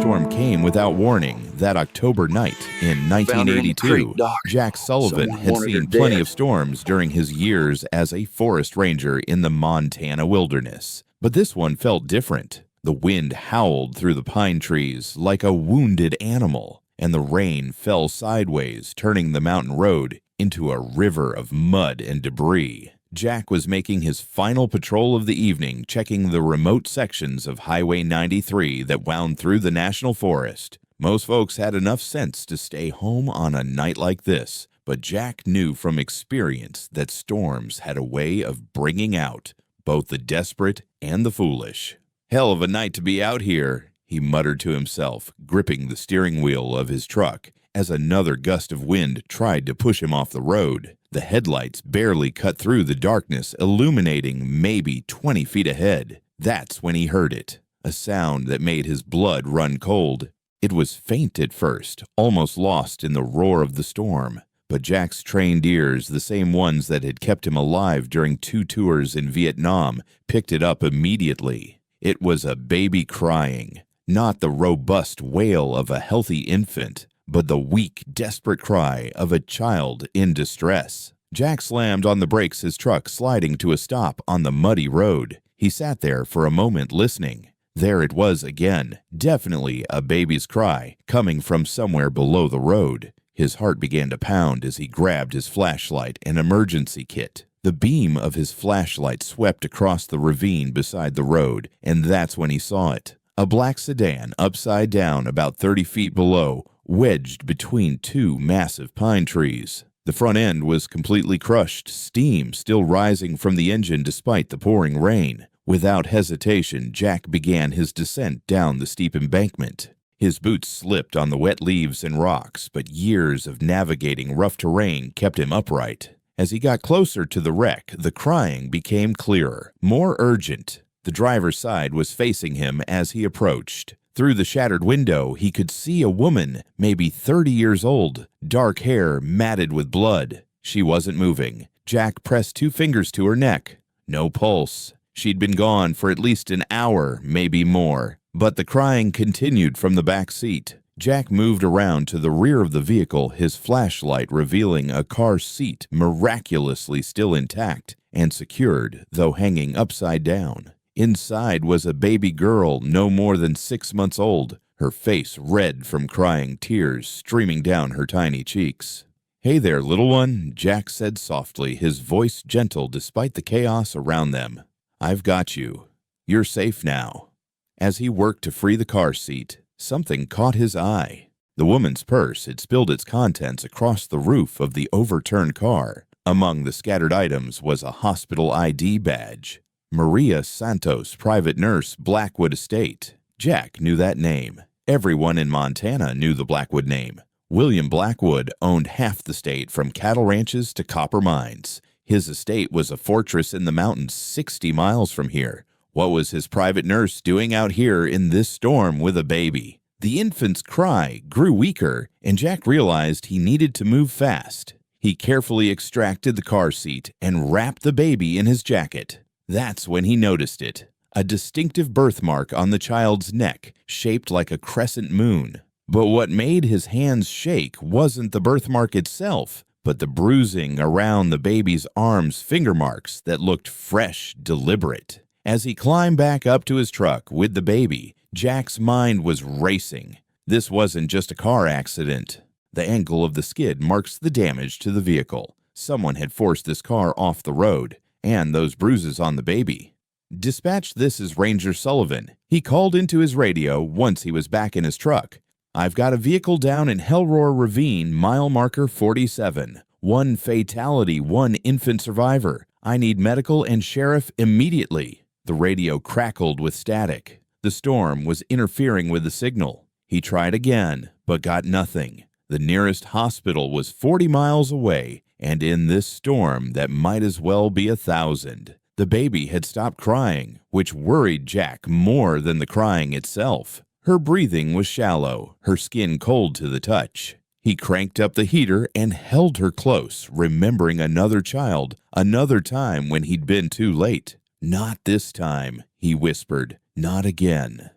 storm came without warning that October night in 1982. Jack Sullivan had seen plenty of storms during his years as a forest ranger in the Montana wilderness. But this one felt different. The wind howled through the pine trees like a wounded animal, and the rain fell sideways, turning the mountain road into a river of mud and debris. Jack was making his final patrol of the evening, checking the remote sections of Highway 93 that wound through the national forest. Most folks had enough sense to stay home on a night like this, but Jack knew from experience that storms had a way of bringing out both the desperate and the foolish. "Hell of a night to be out here," he muttered to himself, gripping the steering wheel of his truck as another gust of wind tried to push him off the road. The headlights barely cut through the darkness, illuminating maybe 20 feet ahead. That's when he heard it, a sound that made his blood run cold. It was faint at first, almost lost in the roar of the storm. But Jack's trained ears, the same ones that had kept him alive during 2 tours in Vietnam, picked it up immediately. It was a baby crying, not the robust wail of a healthy infant, but the weak, desperate cry of a child in distress. Jack slammed on the brakes, his truck sliding to a stop on the muddy road. He sat there for a moment listening. There it was again, definitely a baby's cry, coming from somewhere below the road. His heart began to pound as he grabbed his flashlight and emergency kit. The beam of his flashlight swept across the ravine beside the road, and that's when he saw it. A black sedan, upside down about 30 feet below, wedged between 2 massive pine trees. The front end was completely crushed, steam still rising from the engine despite the pouring rain. Without hesitation, Jack began his descent down the steep embankment. His boots slipped on the wet leaves and rocks, but years of navigating rough terrain kept him upright. As he got closer to the wreck, the crying became clearer, more urgent. The driver's side was facing him as he approached. Through the shattered window, he could see a woman, maybe 30 years old, dark hair matted with blood. She wasn't moving. Jack pressed 2 fingers to her neck. No pulse. She'd been gone for at least an hour, maybe more. But the crying continued from the back seat. Jack moved around to the rear of the vehicle, his flashlight revealing a car seat miraculously still intact and secured, though hanging upside down. Inside was a baby girl no more than 6 months old, her face red from crying, tears streaming down her tiny cheeks. "Hey there, little one," Jack said softly, his voice gentle despite the chaos around them. "I've got you. You're safe now." As he worked to free the car seat, something caught his eye. The woman's purse had spilled its contents across the roof of the overturned car. Among the scattered items was a hospital ID badge. Maria Santos, private nurse, Blackwood Estate. Jack knew that name. Everyone in Montana knew the Blackwood name. William Blackwood owned half the state, from cattle ranches to copper mines. His estate was a fortress in the mountains 60 miles from here. What was his private nurse doing out here in this storm with a baby? The infant's cry grew weaker, and Jack realized he needed to move fast. He carefully extracted the car seat and wrapped the baby in his jacket. That's when he noticed it. A distinctive birthmark on the child's neck, shaped like a crescent moon. But what made his hands shake wasn't the birthmark itself, but the bruising around the baby's arms' finger marks that looked fresh, deliberate. As he climbed back up to his truck with the baby, Jack's mind was racing. This wasn't just a car accident. The angle of the skid marks the damage to the vehicle. Someone had forced this car off the road, and those bruises on the baby. "Dispatch, this is Ranger Sullivan." He called into his radio once he was back in his truck. "I've got a vehicle down in Hellroar Ravine, mile marker 47. 1 fatality, 1 infant survivor. I need medical and sheriff immediately." The radio crackled with static. The storm was interfering with the signal. He tried again, but got nothing. The nearest hospital was 40 miles away, and in this storm that might as well be 1,000. The baby had stopped crying, which worried Jack more than the crying itself. Her breathing was shallow, her skin cold to the touch. He cranked up the heater and held her close, remembering another child, another time when he'd been too late. "Not this time," he whispered. "Not again."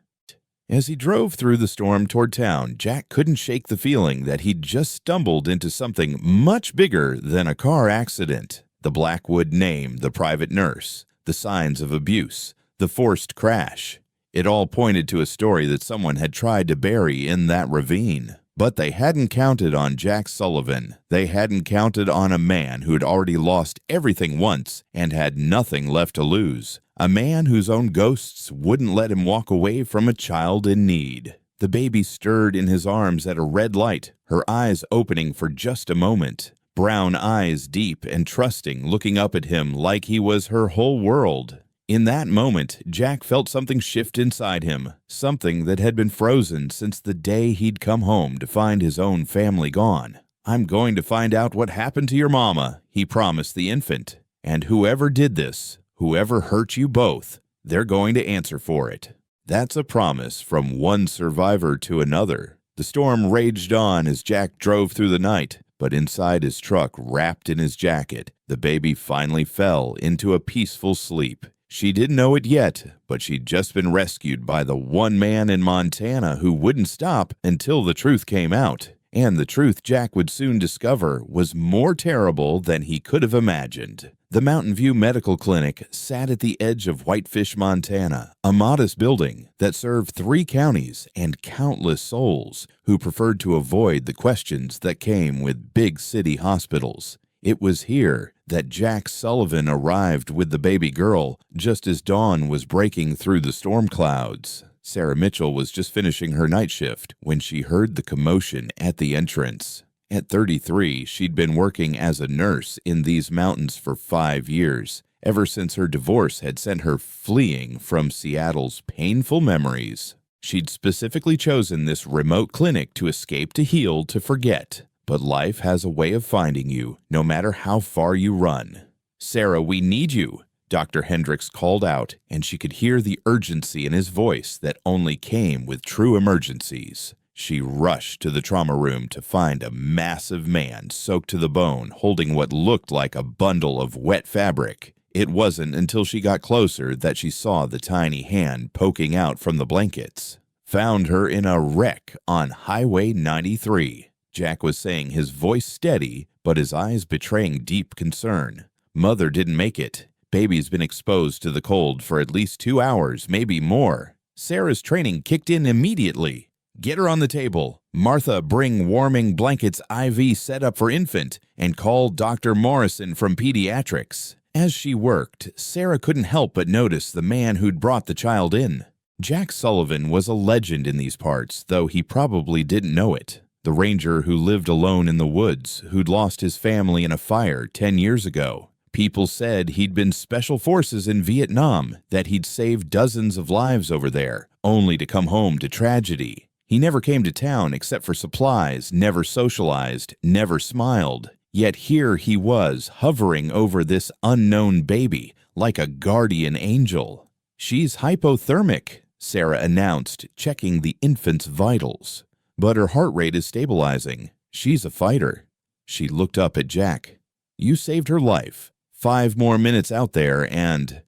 As he drove through the storm toward town, Jack couldn't shake the feeling that he'd just stumbled into something much bigger than a car accident. The Blackwood name, the private nurse, the signs of abuse, the forced crash. It all pointed to a story that someone had tried to bury in that ravine. But they hadn't counted on Jack Sullivan. They hadn't counted on a man who had already lost everything once and had nothing left to lose. A man whose own ghosts wouldn't let him walk away from a child in need. The baby stirred in his arms at a red light, her eyes opening for just a moment. Brown eyes deep and trusting, looking up at him like he was her whole world. In that moment, Jack felt something shift inside him, something that had been frozen since the day he'd come home to find his own family gone. "I'm going to find out what happened to your mama," he promised the infant. "And whoever did this, whoever hurt you both, they're going to answer for it." That's a promise from one survivor to another. The storm raged on as Jack drove through the night, but inside his truck, wrapped in his jacket, the baby finally fell into a peaceful sleep. She didn't know it yet, but she'd just been rescued by the one man in Montana who wouldn't stop until the truth came out. And the truth Jack would soon discover was more terrible than he could have imagined. The Mountain View Medical Clinic sat at the edge of Whitefish, Montana, a modest building that served 3 counties and countless souls who preferred to avoid the questions that came with big city hospitals. It was here that Jack Sullivan arrived with the baby girl just as dawn was breaking through the storm clouds. Sarah Mitchell was just finishing her night shift when she heard the commotion at the entrance. At 33, she'd been working as a nurse in these mountains for 5 years, ever since her divorce had sent her fleeing from Seattle's painful memories. She'd specifically chosen this remote clinic to escape, to heal, to forget. But life has a way of finding you, no matter how far you run. "Sarah, we need you," Dr. Hendricks called out, and she could hear the urgency in his voice that only came with true emergencies. She rushed to the trauma room to find a massive man soaked to the bone, holding what looked like a bundle of wet fabric. It wasn't until she got closer that she saw the tiny hand poking out from the blankets. "Found her in a wreck on Highway 93. Jack was saying, his voice steady, but his eyes betraying deep concern. "Mother didn't make it. Baby's been exposed to the cold for at least 2 hours, maybe more." Sarah's training kicked in immediately. "Get her on the table. Martha, bring warming blankets, IV set up for infant, and call Dr. Morrison from pediatrics." As she worked, Sarah couldn't help but notice the man who'd brought the child in. Jack Sullivan was a legend in these parts, though he probably didn't know it. The ranger who lived alone in the woods, who'd lost his family in a fire 10 years ago. People said he'd been special forces in Vietnam, that he'd saved dozens of lives over there, only to come home to tragedy. He never came to town except for supplies, never socialized, never smiled. Yet here he was, hovering over this unknown baby, like a guardian angel. "She's hypothermic," Sarah announced, checking the infant's vitals. "But her heart rate is stabilizing. She's a fighter." She looked up at Jack. "You saved her life. 5 more minutes out there and—"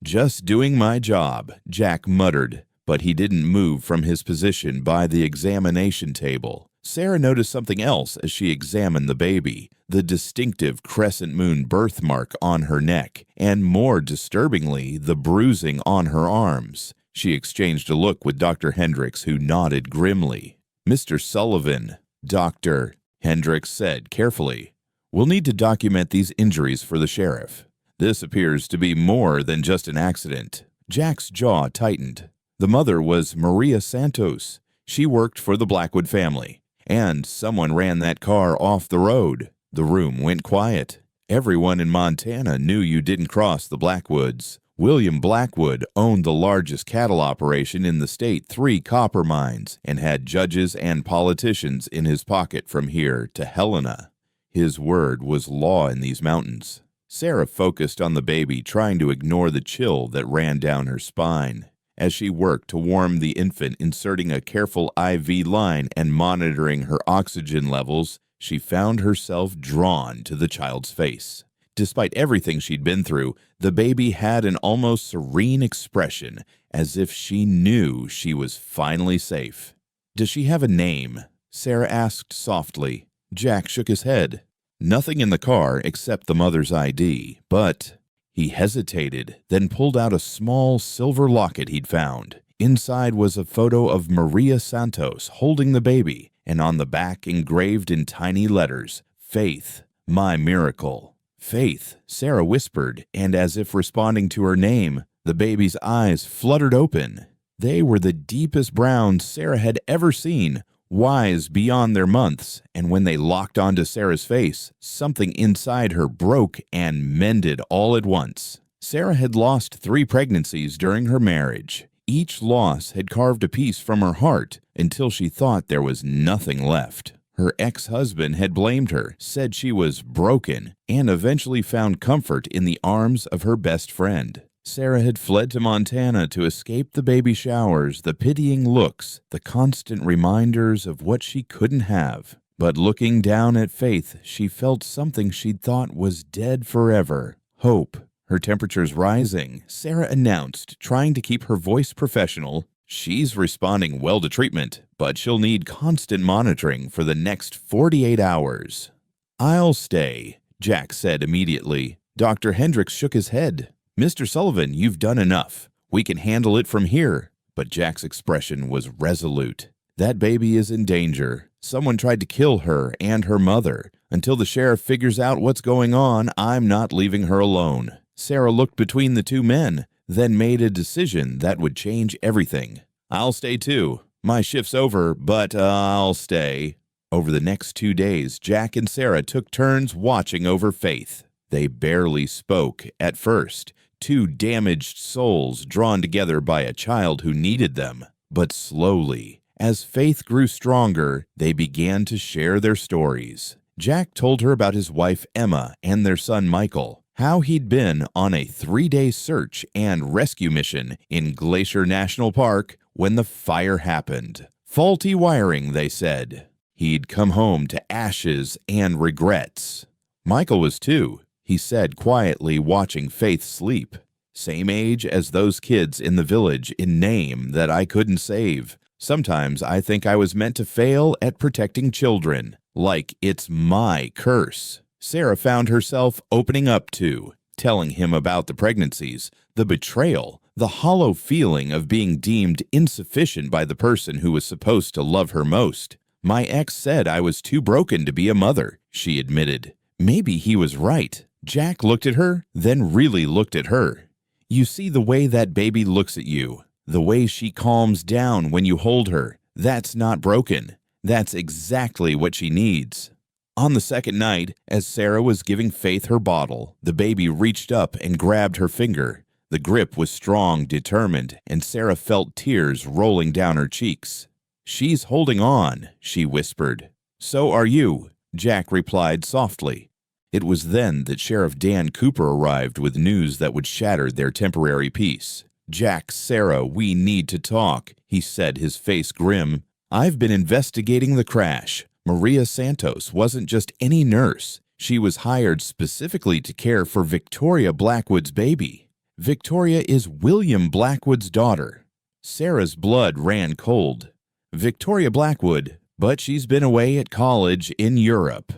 "Just doing my job," Jack muttered, but he didn't move from his position by the examination table. Sarah noticed something else as she examined the baby, the distinctive crescent moon birthmark on her neck, and more disturbingly, the bruising on her arms. She exchanged a look with Dr. Hendricks, who nodded grimly. "Mr. Sullivan," Dr. Hendricks said carefully, "we'll need to document these injuries for the sheriff. This appears to be more than just an accident." Jack's jaw tightened. The mother was Maria Santos. She worked for the Blackwood family, and someone ran that car off the road. The room went quiet. Everyone in Montana knew you didn't cross the Blackwoods. William Blackwood owned the largest cattle operation in the state, 3 copper mines, and had judges and politicians in his pocket from here to Helena. His word was law in these mountains. Sarah focused on the baby, trying to ignore the chill that ran down her spine. As she worked to warm the infant, inserting a careful IV line and monitoring her oxygen levels, she found herself drawn to the child's face. Despite everything she'd been through, the baby had an almost serene expression, as if she knew she was finally safe. "Does she have a name?" Sarah asked softly. Jack shook his head. Nothing in the car except the mother's ID, but he hesitated, then pulled out a small silver locket he'd found. Inside was a photo of Maria Santos holding the baby, and on the back engraved in tiny letters, "Faith, my miracle." "Faith," Sarah whispered, and as if responding to her name, the baby's eyes fluttered open. They were the deepest browns Sarah had ever seen, wise beyond their months, and when they locked onto Sarah's face, something inside her broke and mended all at once. Sarah had lost 3 pregnancies during her marriage. Each loss had carved a piece from her heart until she thought there was nothing left. Her ex-husband had blamed her, said she was broken, and eventually found comfort in the arms of her best friend. Sarah had fled to Montana to escape the baby showers, the pitying looks, the constant reminders of what she couldn't have. But looking down at Faith, she felt something she'd thought was dead forever: hope. Her temperature's rising, Sarah announced, trying to keep her voice professional. "She's responding well to treatment, but she'll need constant monitoring for the next 48 hours. "I'll stay," Jack said immediately. Dr. Hendricks shook his head. "Mr. Sullivan, you've done enough. We can handle it from here." But Jack's expression was resolute. "That baby is in danger. Someone tried to kill her and her mother. Until the sheriff figures out what's going on, I'm not leaving her alone." Sarah looked between the 2 men, then made a decision that would change everything. "I'll stay too. My shift's over, but I'll stay." Over the next 2 days, Jack and Sarah took turns watching over Faith. They barely spoke at first, 2 damaged souls drawn together by a child who needed them. But slowly, as Faith grew stronger, they began to share their stories. Jack told her about his wife Emma and their son Michael, how he'd been on a 3-day search and rescue mission in Glacier National Park when the fire happened. Faulty wiring, they said. He'd come home to ashes and regrets. Michael was too, he said quietly, watching Faith sleep. "Same age as those kids in the village in name that I couldn't save. Sometimes I think I was meant to fail at protecting children, like it's my curse." Sarah found herself opening up to, telling him about the pregnancies, the betrayal, the hollow feeling of being deemed insufficient by the person who was supposed to love her most. "My ex said I was too broken to be a mother," she admitted. Maybe he was right. Jack looked at her, then really looked at her. "You see the way that baby looks at you, the way she calms down when you hold her. That's not broken. That's exactly what she needs." On the second night, as Sarah was giving Faith her bottle, the baby reached up and grabbed her finger. The grip was strong, determined, and Sarah felt tears rolling down her cheeks. "She's holding on," she whispered. "So are you," Jack replied softly. It was then that Sheriff Dan Cooper arrived with news that would shatter their temporary peace. "Jack, Sarah, we need to talk," he said, his face grim. "I've been investigating the crash. Maria Santos wasn't just any nurse. She was hired specifically to care for Victoria Blackwood's baby. Victoria is William Blackwood's daughter." Sarah's blood ran cold. "Victoria Blackwood, but she's been away at college in Europe."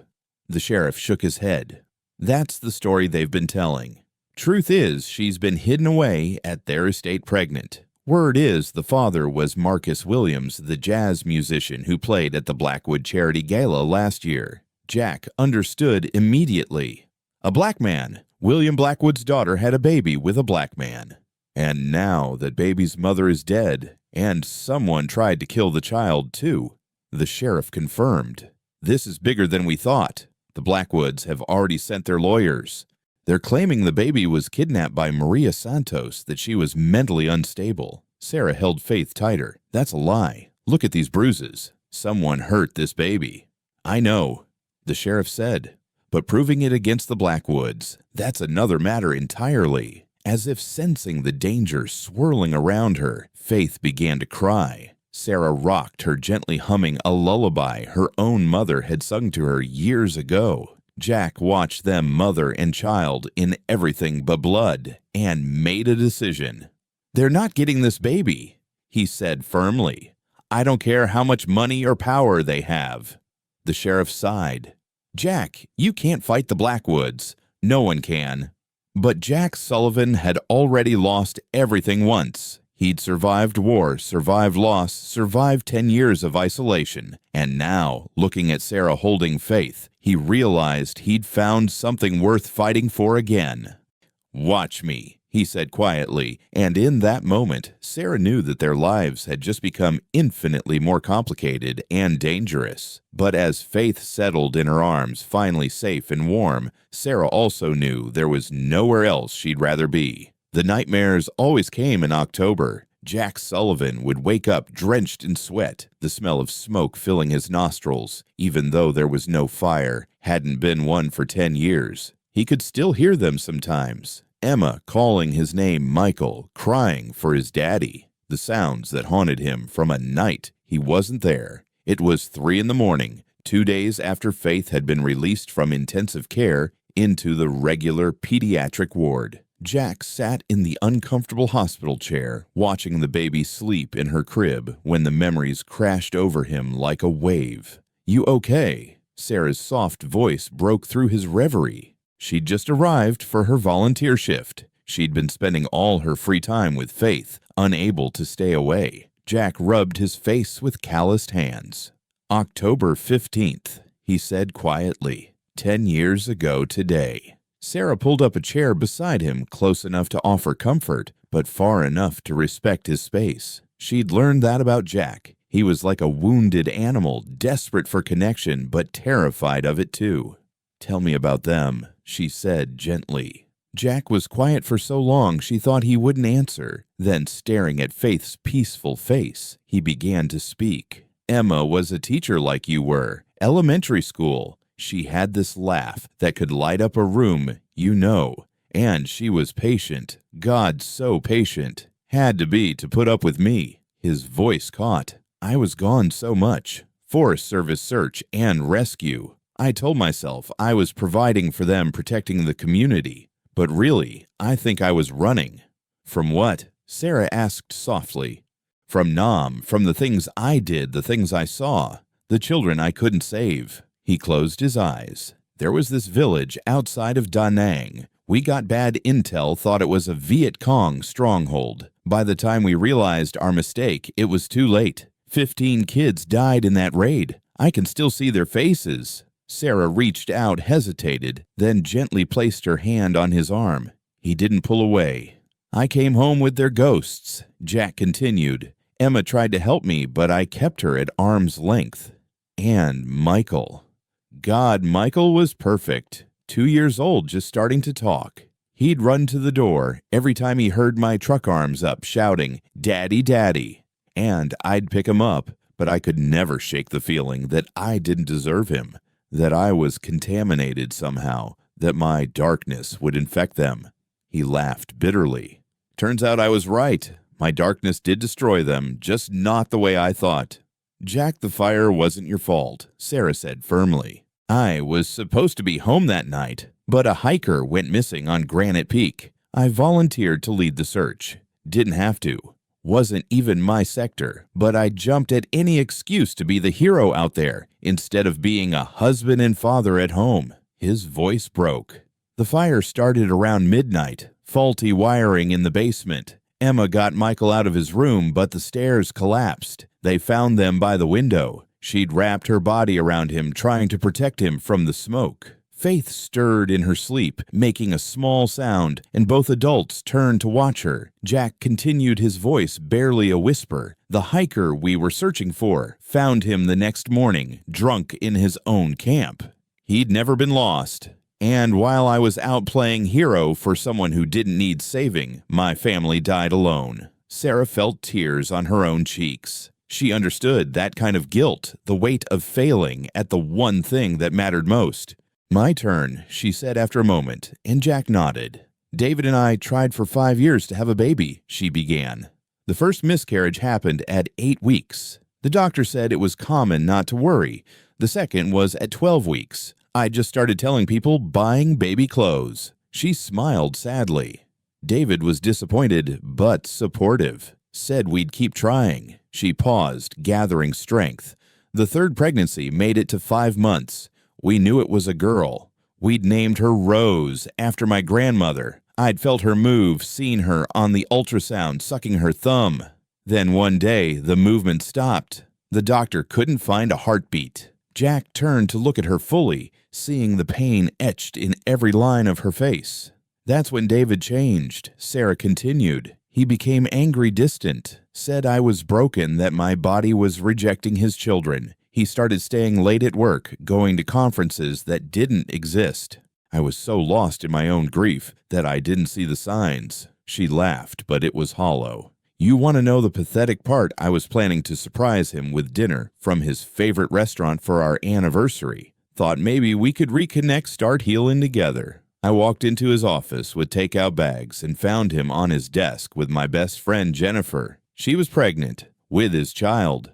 The sheriff shook his head. "That's the story they've been telling. Truth is, she's been hidden away at their estate pregnant. Word is the father was Marcus Williams, the jazz musician who played at the Blackwood Charity Gala last year." Jack understood immediately. A black man. William Blackwood's daughter had a baby with a black man. And now that baby's mother is dead, and someone tried to kill the child too, the sheriff confirmed. "This is bigger than we thought. The Blackwoods have already sent their lawyers. They're claiming the baby was kidnapped by Maria Santos, that she was mentally unstable." Sarah held Faith tighter. "That's a lie. Look at these bruises. Someone hurt this baby." "I know," the sheriff said, "but proving it against the Blackwoods, that's another matter entirely." As if sensing the danger swirling around her, Faith began to cry. Sarah rocked her, gently humming a lullaby her own mother had sung to her years ago. Jack watched them mother and child in everything but blood and made a decision. "They're not getting this baby," he said firmly. "I don't care how much money or power they have." The sheriff sighed. "Jack, you can't fight the Blackwoods. No one can." But Jack Sullivan had already lost everything once. He'd survived war, survived loss, survived 10 years of isolation, and now, looking at Sarah holding Faith, he realized he'd found something worth fighting for again. "Watch me," he said quietly, and in that moment, Sarah knew that their lives had just become infinitely more complicated and dangerous. But as Faith settled in her arms, finally safe and warm, Sarah also knew there was nowhere else she'd rather be. The nightmares always came in October. Jack Sullivan would wake up drenched in sweat, the smell of smoke filling his nostrils. Even though there was no fire, hadn't been one for 10 years. He could still hear them sometimes. Emma calling his name Michael, crying for his daddy. The sounds that haunted him from a night he wasn't there. It was 3 in the morning, 2 days after Faith had been released from intensive care into the regular pediatric ward. Jack sat in the uncomfortable hospital chair, watching the baby sleep in her crib when the memories crashed over him like a wave. "You okay?" Sarah's soft voice broke through his reverie. She'd just arrived for her volunteer shift. She'd been spending all her free time with Faith, unable to stay away. Jack rubbed his face with calloused hands. "October 15th, he said quietly. 10 years ago today. Sarah pulled up a chair beside him, close enough to offer comfort, but far enough to respect his space. She'd learned that about Jack. He was like a wounded animal, desperate for connection, but terrified of it too. "Tell me about them," she said gently. Jack was quiet for so long she thought he wouldn't answer. Then, staring at Faith's peaceful face, he began to speak. "Emma was a teacher like you were, elementary school. She had this laugh that could light up a room, you know. And she was patient. God, so patient. Had to be to put up with me." His voice caught. "I was gone so much. Forest Service search and rescue. I told myself I was providing for them, protecting the community. But really, I think I was running." "From what?" Sarah asked softly. "From Nam, from the things I did, the things I saw, the children I couldn't save." He closed his eyes. "There was this village outside of Da Nang. We got bad intel, thought it was a Viet Cong stronghold. By the time we realized our mistake, it was too late. 15 kids died in that raid. I can still see their faces." Sarah reached out, hesitated, then gently placed her hand on his arm. He didn't pull away. "I came home with their ghosts," Jack continued. "Emma tried to help me, but I kept her at arm's length. And Michael. God, Michael was perfect. 2 years old, just starting to talk. He'd run to the door every time he heard my truck arms up, shouting, 'Daddy, Daddy.' And I'd pick him up, but I could never shake the feeling that I didn't deserve him, that I was contaminated somehow, that my darkness would infect them." He laughed bitterly. "Turns out I was right. My darkness did destroy them, just not the way I thought." "Jack, the fire wasn't your fault," Sarah said firmly. "I was supposed to be home that night, but a hiker went missing on Granite Peak. I volunteered to lead the search. Didn't have to. Wasn't even my sector, but I jumped at any excuse to be the hero out there instead of being a husband and father at home." His voice broke. "The fire started around midnight, faulty wiring in the basement. Emma got Michael out of his room, but the stairs collapsed. They found them by the window. She'd wrapped her body around him, trying to protect him from the smoke." Faith stirred in her sleep, making a small sound, and both adults turned to watch her. Jack continued, his voice barely a whisper. "The hiker we were searching for found him the next morning, drunk in his own camp. He'd never been lost. And while I was out playing hero for someone who didn't need saving, my family died alone." Sarah felt tears on her own cheeks. She understood that kind of guilt, the weight of failing at the one thing that mattered most. "My turn," she said after a moment, and Jack nodded. "David and I tried for 5 years to have a baby," she began. "The first miscarriage happened at 8 weeks. The doctor said it was common not to worry. The second was at 12 weeks. I just started telling people buying baby clothes. She smiled sadly. David was disappointed, but supportive. Said we'd keep trying. She paused, gathering strength. The third pregnancy made it to 5 months. We knew it was a girl. We'd named her Rose, after my grandmother. I'd felt her move, seen her on the ultrasound sucking her thumb. Then one day, the movement stopped. The doctor couldn't find a heartbeat. Jack turned to look at her fully, seeing the pain etched in every line of her face. That's when David changed, Sarah continued. He became angry, distant, said I was broken, that my body was rejecting his children. He started staying late at work, going to conferences that didn't exist. I was so lost in my own grief that I didn't see the signs. She laughed, but it was hollow. You want to know the pathetic part? I was planning to surprise him with dinner from his favorite restaurant for our anniversary. Thought maybe we could reconnect, start healing together. I walked into his office with takeout bags and found him on his desk with my best friend Jennifer. She was pregnant, with his child.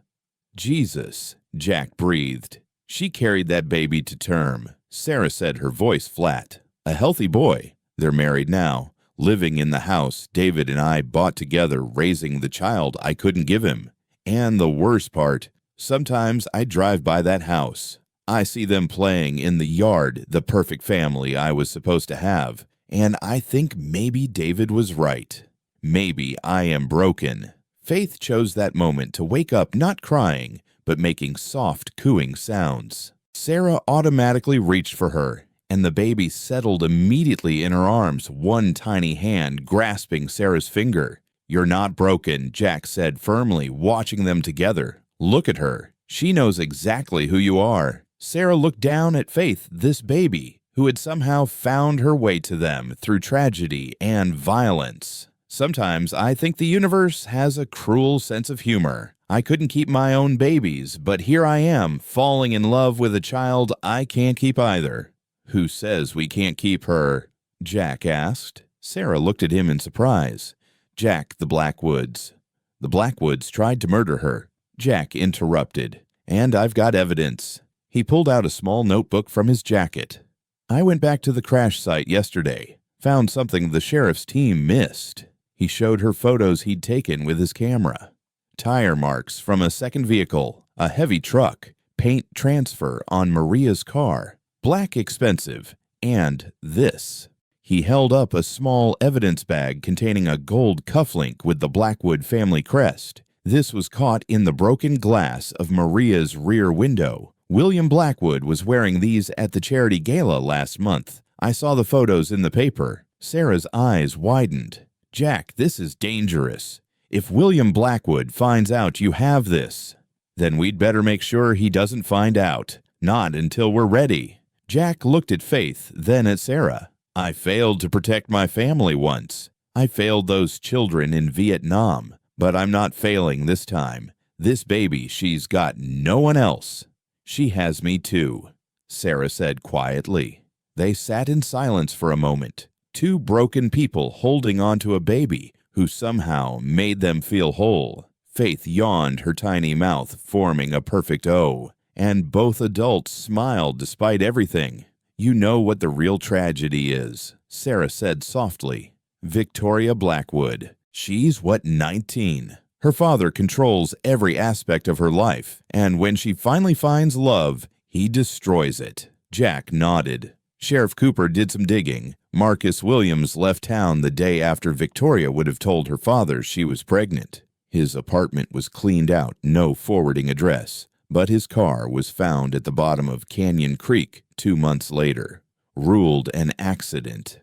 Jesus, Jack breathed. She carried that baby to term. Sarah said, her voice flat. A healthy boy. They're married now, living in the house David and I bought together, raising the child I couldn't give him. And the worst part, sometimes I drive by that house. I see them playing in the yard, the perfect family I was supposed to have, and I think maybe David was right. Maybe I am broken. Faith chose that moment to wake up not crying, but making soft, cooing sounds. Sarah automatically reached for her, and the baby settled immediately in her arms, one tiny hand grasping Sarah's finger. You're not broken, Jack said firmly, watching them together. Look at her. She knows exactly who you are. Sarah looked down at Faith, this baby, who had somehow found her way to them through tragedy and violence. Sometimes I think the universe has a cruel sense of humor. I couldn't keep my own babies, but here I am, falling in love with a child I can't keep either. Who says we can't keep her? Jack asked. Sarah looked at him in surprise. Jack, the Blackwoods. The Blackwoods tried to murder her. Jack interrupted. And I've got evidence. He pulled out a small notebook from his jacket. I went back to the crash site yesterday. Found something the sheriff's team missed. He showed her photos he'd taken with his camera. Tire marks from a second vehicle, a heavy truck, paint transfer on Maria's car, black expensive, and this. He held up a small evidence bag containing a gold cufflink with the Blackwood family crest. This was caught in the broken glass of Maria's rear window. William Blackwood was wearing these at the charity gala last month. I saw the photos in the paper. Sarah's eyes widened. Jack, this is dangerous. If William Blackwood finds out you have this, then we'd better make sure he doesn't find out. Not until we're ready. Jack looked at Faith, then at Sarah. I failed to protect my family once. I failed those children in Vietnam, but I'm not failing this time. This baby, she's got no one else. She has me too, Sarah said quietly. They sat in silence for a moment, two broken people holding on to a baby who somehow made them feel whole. Faith yawned, her tiny mouth forming a perfect O, and both adults smiled despite everything. You know what the real tragedy is, Sarah said softly. Victoria Blackwood. She's 19? Her father controls every aspect of her life, and when she finally finds love, he destroys it. Jack nodded. Sheriff Cooper did some digging. Marcus Williams left town the day after Victoria would have told her father she was pregnant. His apartment was cleaned out, no forwarding address, but his car was found at the bottom of Canyon Creek 2 months later. Ruled an accident.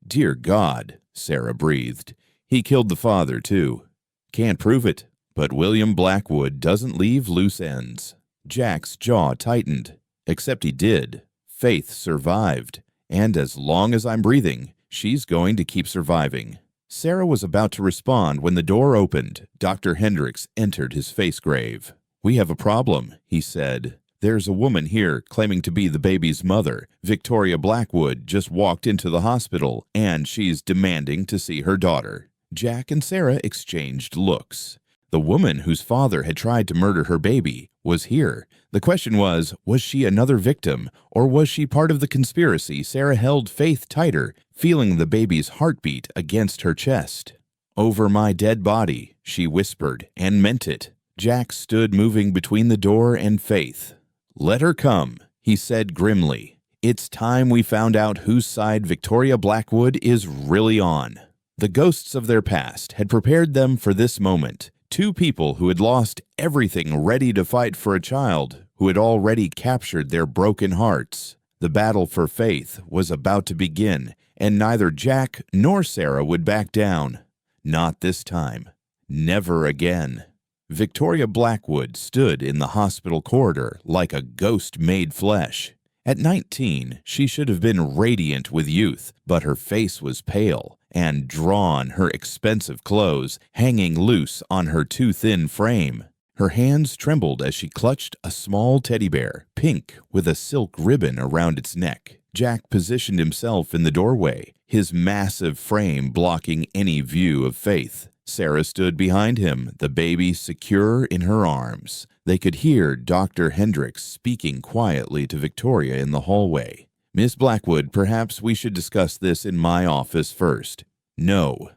Dear God, Sarah breathed. He killed the father, too. Can't prove it, but William Blackwood doesn't leave loose ends. Jack's jaw tightened. Except he did. Faith survived, and as long as I'm breathing, she's going to keep surviving. Sarah was about to respond when the door opened. Dr. Hendricks entered his face grave. We have a problem, he said. There's a woman here claiming to be the baby's mother. Victoria Blackwood just walked into the hospital, and she's demanding to see her daughter. Jack and Sarah exchanged looks. The woman whose father had tried to murder her baby was here. The question was she another victim, or was she part of the conspiracy? Sarah held Faith tighter, feeling the baby's heartbeat against her chest. "Over my dead body," she whispered, and meant it. Jack stood moving between the door and Faith. "Let her come," he said grimly. "It's time we found out whose side Victoria Blackwood is really on." The ghosts of their past had prepared them for this moment. Two people who had lost everything ready to fight for a child who had already captured their broken hearts. The battle for Faith was about to begin, and neither Jack nor Sarah would back down. Not this time. Never again. Victoria Blackwood stood in the hospital corridor like a ghost made flesh. At 19, she should have been radiant with youth, but her face was pale and drawn, her expensive clothes hanging loose on her too thin frame. Her hands trembled as she clutched a small teddy bear, pink, with a silk ribbon around its neck. Jack positioned himself in the doorway, his massive frame blocking any view of Faith. Sarah stood behind him, the baby secure in her arms. They could hear Dr. Hendricks speaking quietly to Victoria in the hallway. "Miss Blackwood, perhaps we should discuss this in my office first." "No."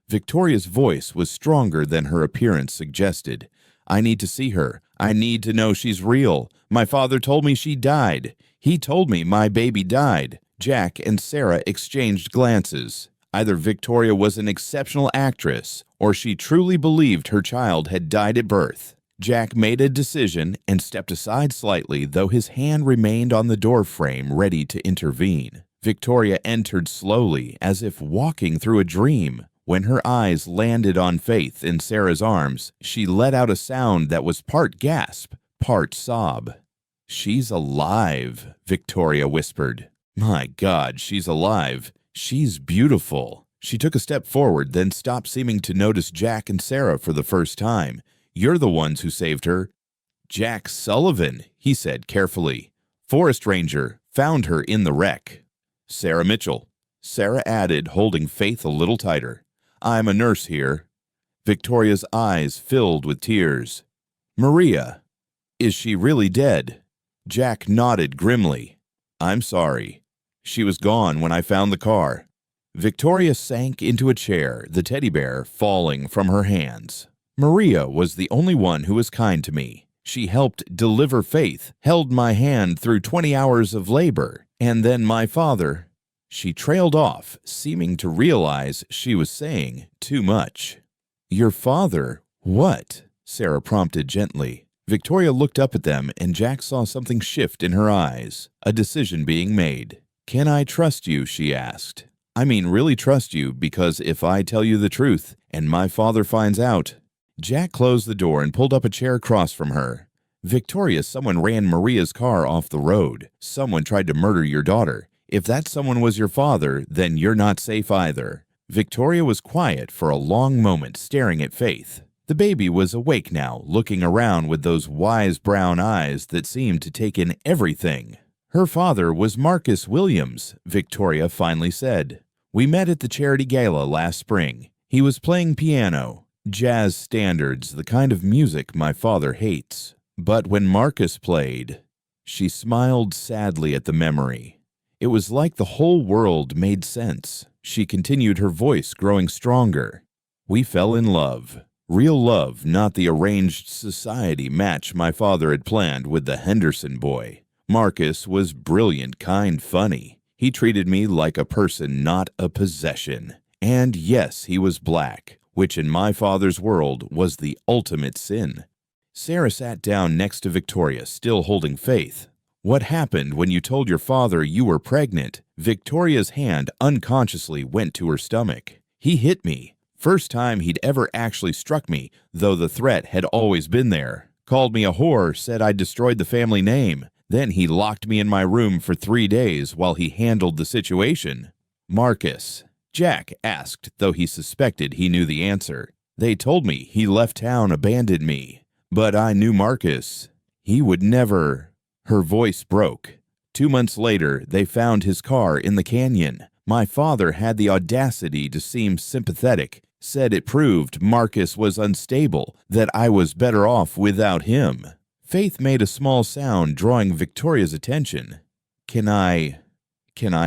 Victoria's voice was stronger than her appearance suggested. "I need to see her. I need to know she's real. My father told me she died. He told me my baby died." Jack and Sarah exchanged glances. Either Victoria was an exceptional actress, or she truly believed her child had died at birth. Jack made a decision and stepped aside slightly, though his hand remained on the door frame, ready to intervene. Victoria entered slowly, as if walking through a dream. When her eyes landed on Faith in Sarah's arms, she let out a sound that was part gasp, part sob. "She's alive," Victoria whispered. "My God, she's alive. She's beautiful." She took a step forward, then stopped, seeming to notice Jack and Sarah for the first time. "You're the ones who saved her." "Jack Sullivan," he said carefully. "Forest ranger, found her in the wreck." "Sarah Mitchell," Sarah added, holding Faith a little tighter. "I'm a nurse here." Victoria's eyes filled with tears. "Maria, is she really dead?" Jack nodded grimly. "I'm sorry. She was gone when I found the car." Victoria sank into a chair, the teddy bear falling from her hands. "Maria was the only one who was kind to me. She helped deliver Faith, held my hand through 20 hours of labor, and then my father." She trailed off, seeming to realize she was saying too much. "Your father? What?" Sarah prompted gently. Victoria looked up at them, and Jack saw something shift in her eyes, a decision being made. "Can I trust you?" she asked. "I mean really trust you, because if I tell you the truth, and my father finds out—" Jack closed the door and pulled up a chair across from her. "Victoria, someone ran Maria's car off the road. Someone tried to murder your daughter. If that someone was your father, then you're not safe either." Victoria was quiet for a long moment, staring at Faith. The baby was awake now, looking around with those wise brown eyes that seemed to take in everything. "Her father was Marcus Williams," Victoria finally said. "We met at the charity gala last spring. He was playing piano, jazz standards, the kind of music my father hates. But when Marcus played—" She smiled sadly at the memory. It was like the whole world made sense. She continued, her voice growing stronger. "We fell in love. Real love, not the arranged society match my father had planned with the Henderson boy. Marcus was brilliant, kind, funny. He treated me like a person, not a possession. And yes, he was black, which in my father's world was the ultimate sin." Sarah sat down next to Victoria, still holding Faith. "What happened when you told your father you were pregnant?" Victoria's hand unconsciously went to her stomach. "He hit me. First time he'd ever actually struck me, though the threat had always been there. Called me a whore, said I'd destroyed the family name. Then he locked me in my room for 3 days while he handled the situation." "Marcus?" Jack asked, though he suspected he knew the answer. "They told me he left town, abandoned me. But I knew Marcus. He would never—" Her voice broke. 2 months later, they found his car in the canyon. My father had the audacity to seem sympathetic, Said it proved Marcus was unstable, that I was better off without him. Faith made a small sound, drawing Victoria's attention. Can I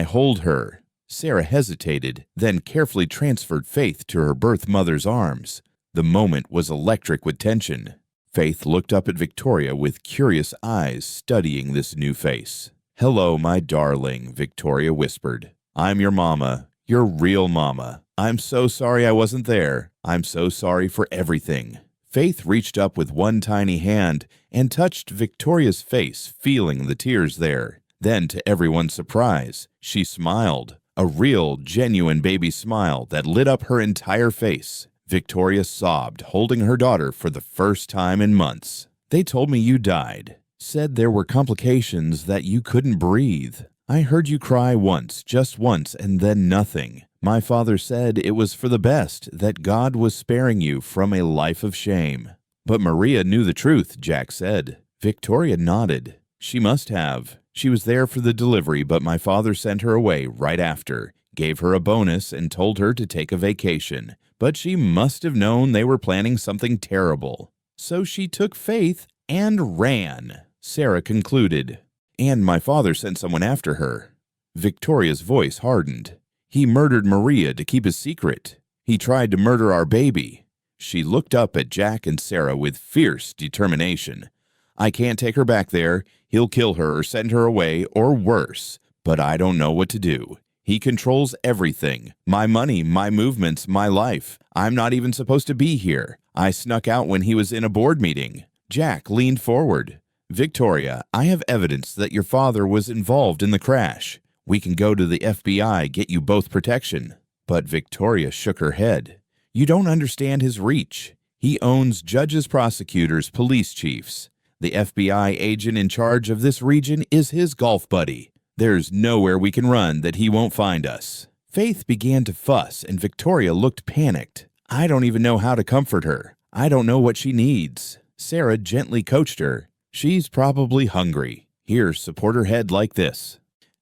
hold her? Sarah hesitated, then carefully transferred Faith to her birth mother's arms. The moment was electric with tension. Faith looked up at Victoria with curious eyes studying this new face. "Hello, my darling," Victoria whispered. "I'm your mama, your real mama. I'm so sorry I wasn't there. I'm so sorry for everything." Faith reached up with one tiny hand and touched Victoria's face, feeling the tears there. Then, to everyone's surprise, she smiled. A real, genuine baby smile that lit up her entire face. Victoria sobbed, holding her daughter for the first time in months. "They told me you died. Said there were complications, that you couldn't breathe. I heard you cry once, just once, and then nothing. My father said it was for the best, that God was sparing you from a life of shame." "But Maria knew the truth," Jack said. Victoria nodded. "She must have. She was there for the delivery, but my father sent her away right after, gave her a bonus and told her to take a vacation. But she must have known they were planning something terrible. So she took Faith and ran," Sarah concluded. "And my father sent someone after her." Victoria's voice hardened. "He murdered Maria to keep his secret. He tried to murder our baby." She looked up at Jack and Sarah with fierce determination. "I can't take her back there. He'll kill her or send her away, or worse. But I don't know what to do. He controls everything. My money, my movements, my life. I'm not even supposed to be here. I snuck out when he was in a board meeting." Jack leaned forward. "Victoria, I have evidence that your father was involved in the crash. We can go to the FBI, get you both protection." But Victoria shook her head. "You don't understand his reach. He owns judges, prosecutors, police chiefs. The FBI agent in charge of this region is his golf buddy. There's nowhere we can run that he won't find us." Faith began to fuss, and Victoria looked panicked. "I don't even know how to comfort her. I don't know what she needs." Sarah gently coached her. "She's probably hungry. Here, support her head like this."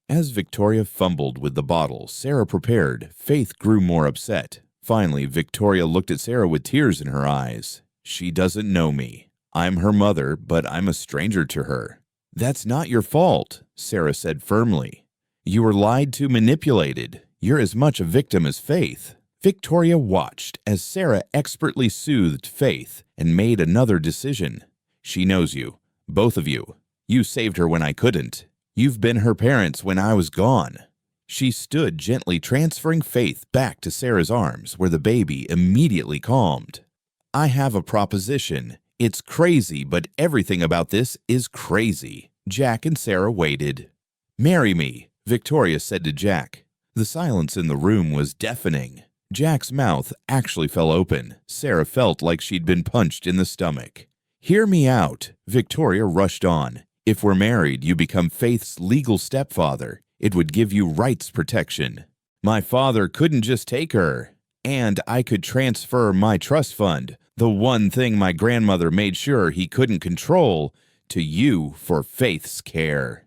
As Victoria fumbled with the bottle Sarah prepared, Faith grew more upset. Finally, Victoria looked at Sarah with tears in her eyes. "She doesn't know me. I'm her mother, but I'm a stranger to her." "That's not your fault," Sarah said firmly. "You were lied to, manipulated. You're as much a victim as Faith." Victoria watched as Sarah expertly soothed Faith and made another decision. "She knows you. Both of you. You saved her when I couldn't. You've been her parents when I was gone." She stood gently transferring Faith back to Sarah's arms, where the baby immediately calmed. "I have a proposition. It's crazy, but everything about this is crazy." Jack and Sarah waited. "Marry me," Victoria said to Jack. The silence in the room was deafening. Jack's mouth actually fell open. Sarah felt like she'd been punched in the stomach. "Hear me out," Victoria rushed on. "If we're married, you become Faith's legal stepfather. It would give you rights protection. My father couldn't just take her. And I could transfer my trust fund, the one thing my grandmother made sure he couldn't control, to you for Faith's care."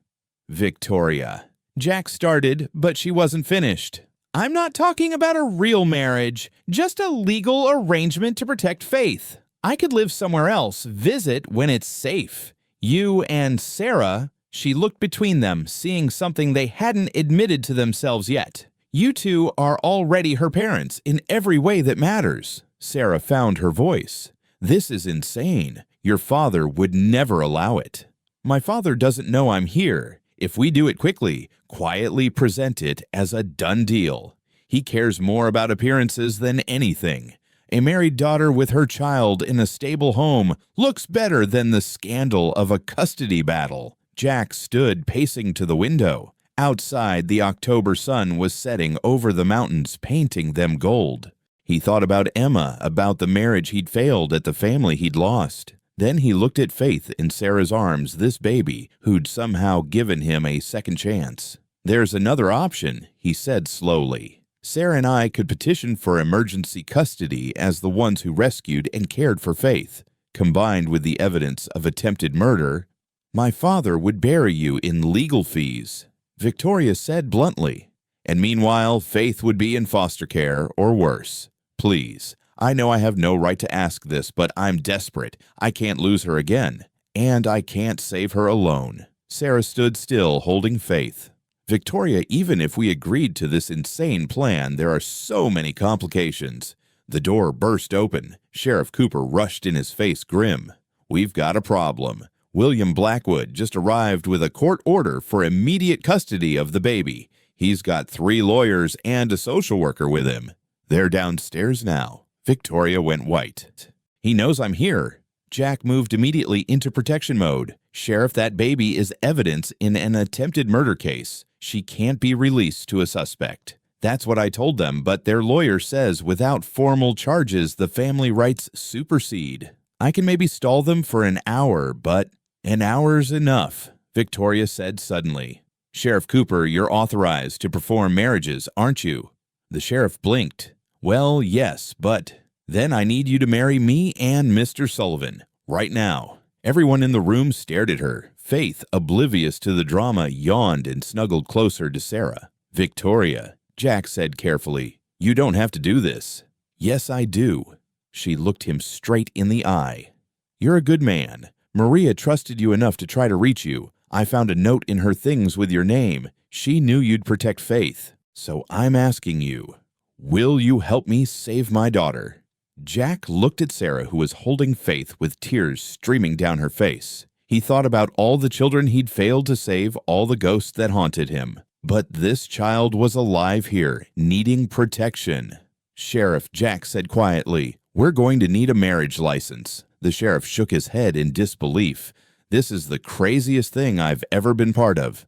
"Victoria." Jack started, but she wasn't finished. "I'm not talking about a real marriage, just a legal arrangement to protect Faith. I could live somewhere else, visit when it's safe. You and Sarah," she looked between them, seeing something they hadn't admitted to themselves yet. "You two are already her parents in every way that matters." Sarah found her voice. "This is insane. Your father would never allow it." "My father doesn't know I'm here. If we do it quickly, quietly present it as a done deal. He cares more about appearances than anything. A married daughter with her child in a stable home looks better than the scandal of a custody battle." Jack stood pacing to the window. Outside, the October sun was setting over the mountains, painting them gold. He thought about Emma, about the marriage he'd failed at, the family he'd lost. Then he looked at Faith in Sarah's arms, this baby who'd somehow given him a second chance. "There's another option," he said slowly. "Sarah and I could petition for emergency custody as the ones who rescued and cared for Faith. Combined with the evidence of attempted murder, my father would bury you in legal fees," Victoria said bluntly. "And meanwhile, Faith would be in foster care or worse. Please. I know I have no right to ask this, but I'm desperate. I can't lose her again. And I can't save her alone." Sarah stood still, holding Faith. "Victoria, even if we agreed to this insane plan, there are so many complications." The door burst open. Sheriff Cooper rushed in, his face grim. "We've got a problem. William Blackwood just arrived with a court order for immediate custody of the baby. He's got 3 lawyers and a social worker with him. They're downstairs now." Victoria went white. "He knows I'm here." Jack moved immediately into protection mode. "Sheriff, that baby is evidence in an attempted murder case. She can't be released to a suspect." "That's what I told them, but their lawyer says without formal charges, the family rights supersede. I can maybe stall them for an hour, but an hour's enough," Victoria said suddenly. "Sheriff Cooper, you're authorized to perform marriages, aren't you?" The sheriff blinked. "Well, yes, but then I need you to marry me and Mr. Sullivan, right now." Everyone in the room stared at her. Faith, oblivious to the drama, yawned and snuggled closer to Sarah. "Victoria," Jack said carefully, "you don't have to do this." "Yes, I do." She looked him straight in the eye. "You're a good man. Maria trusted you enough to try to reach you. I found a note in her things with your name. She knew you'd protect Faith. So I'm asking you, will you help me save my daughter?" Jack looked at Sarah, who was holding Faith with tears streaming down her face. He thought about all the children he'd failed to save, all the ghosts that haunted him. But this child was alive here, needing protection. "Sheriff," Jack said quietly, "we're going to need a marriage license." The sheriff shook his head in disbelief. "This is the craziest thing I've ever been part of."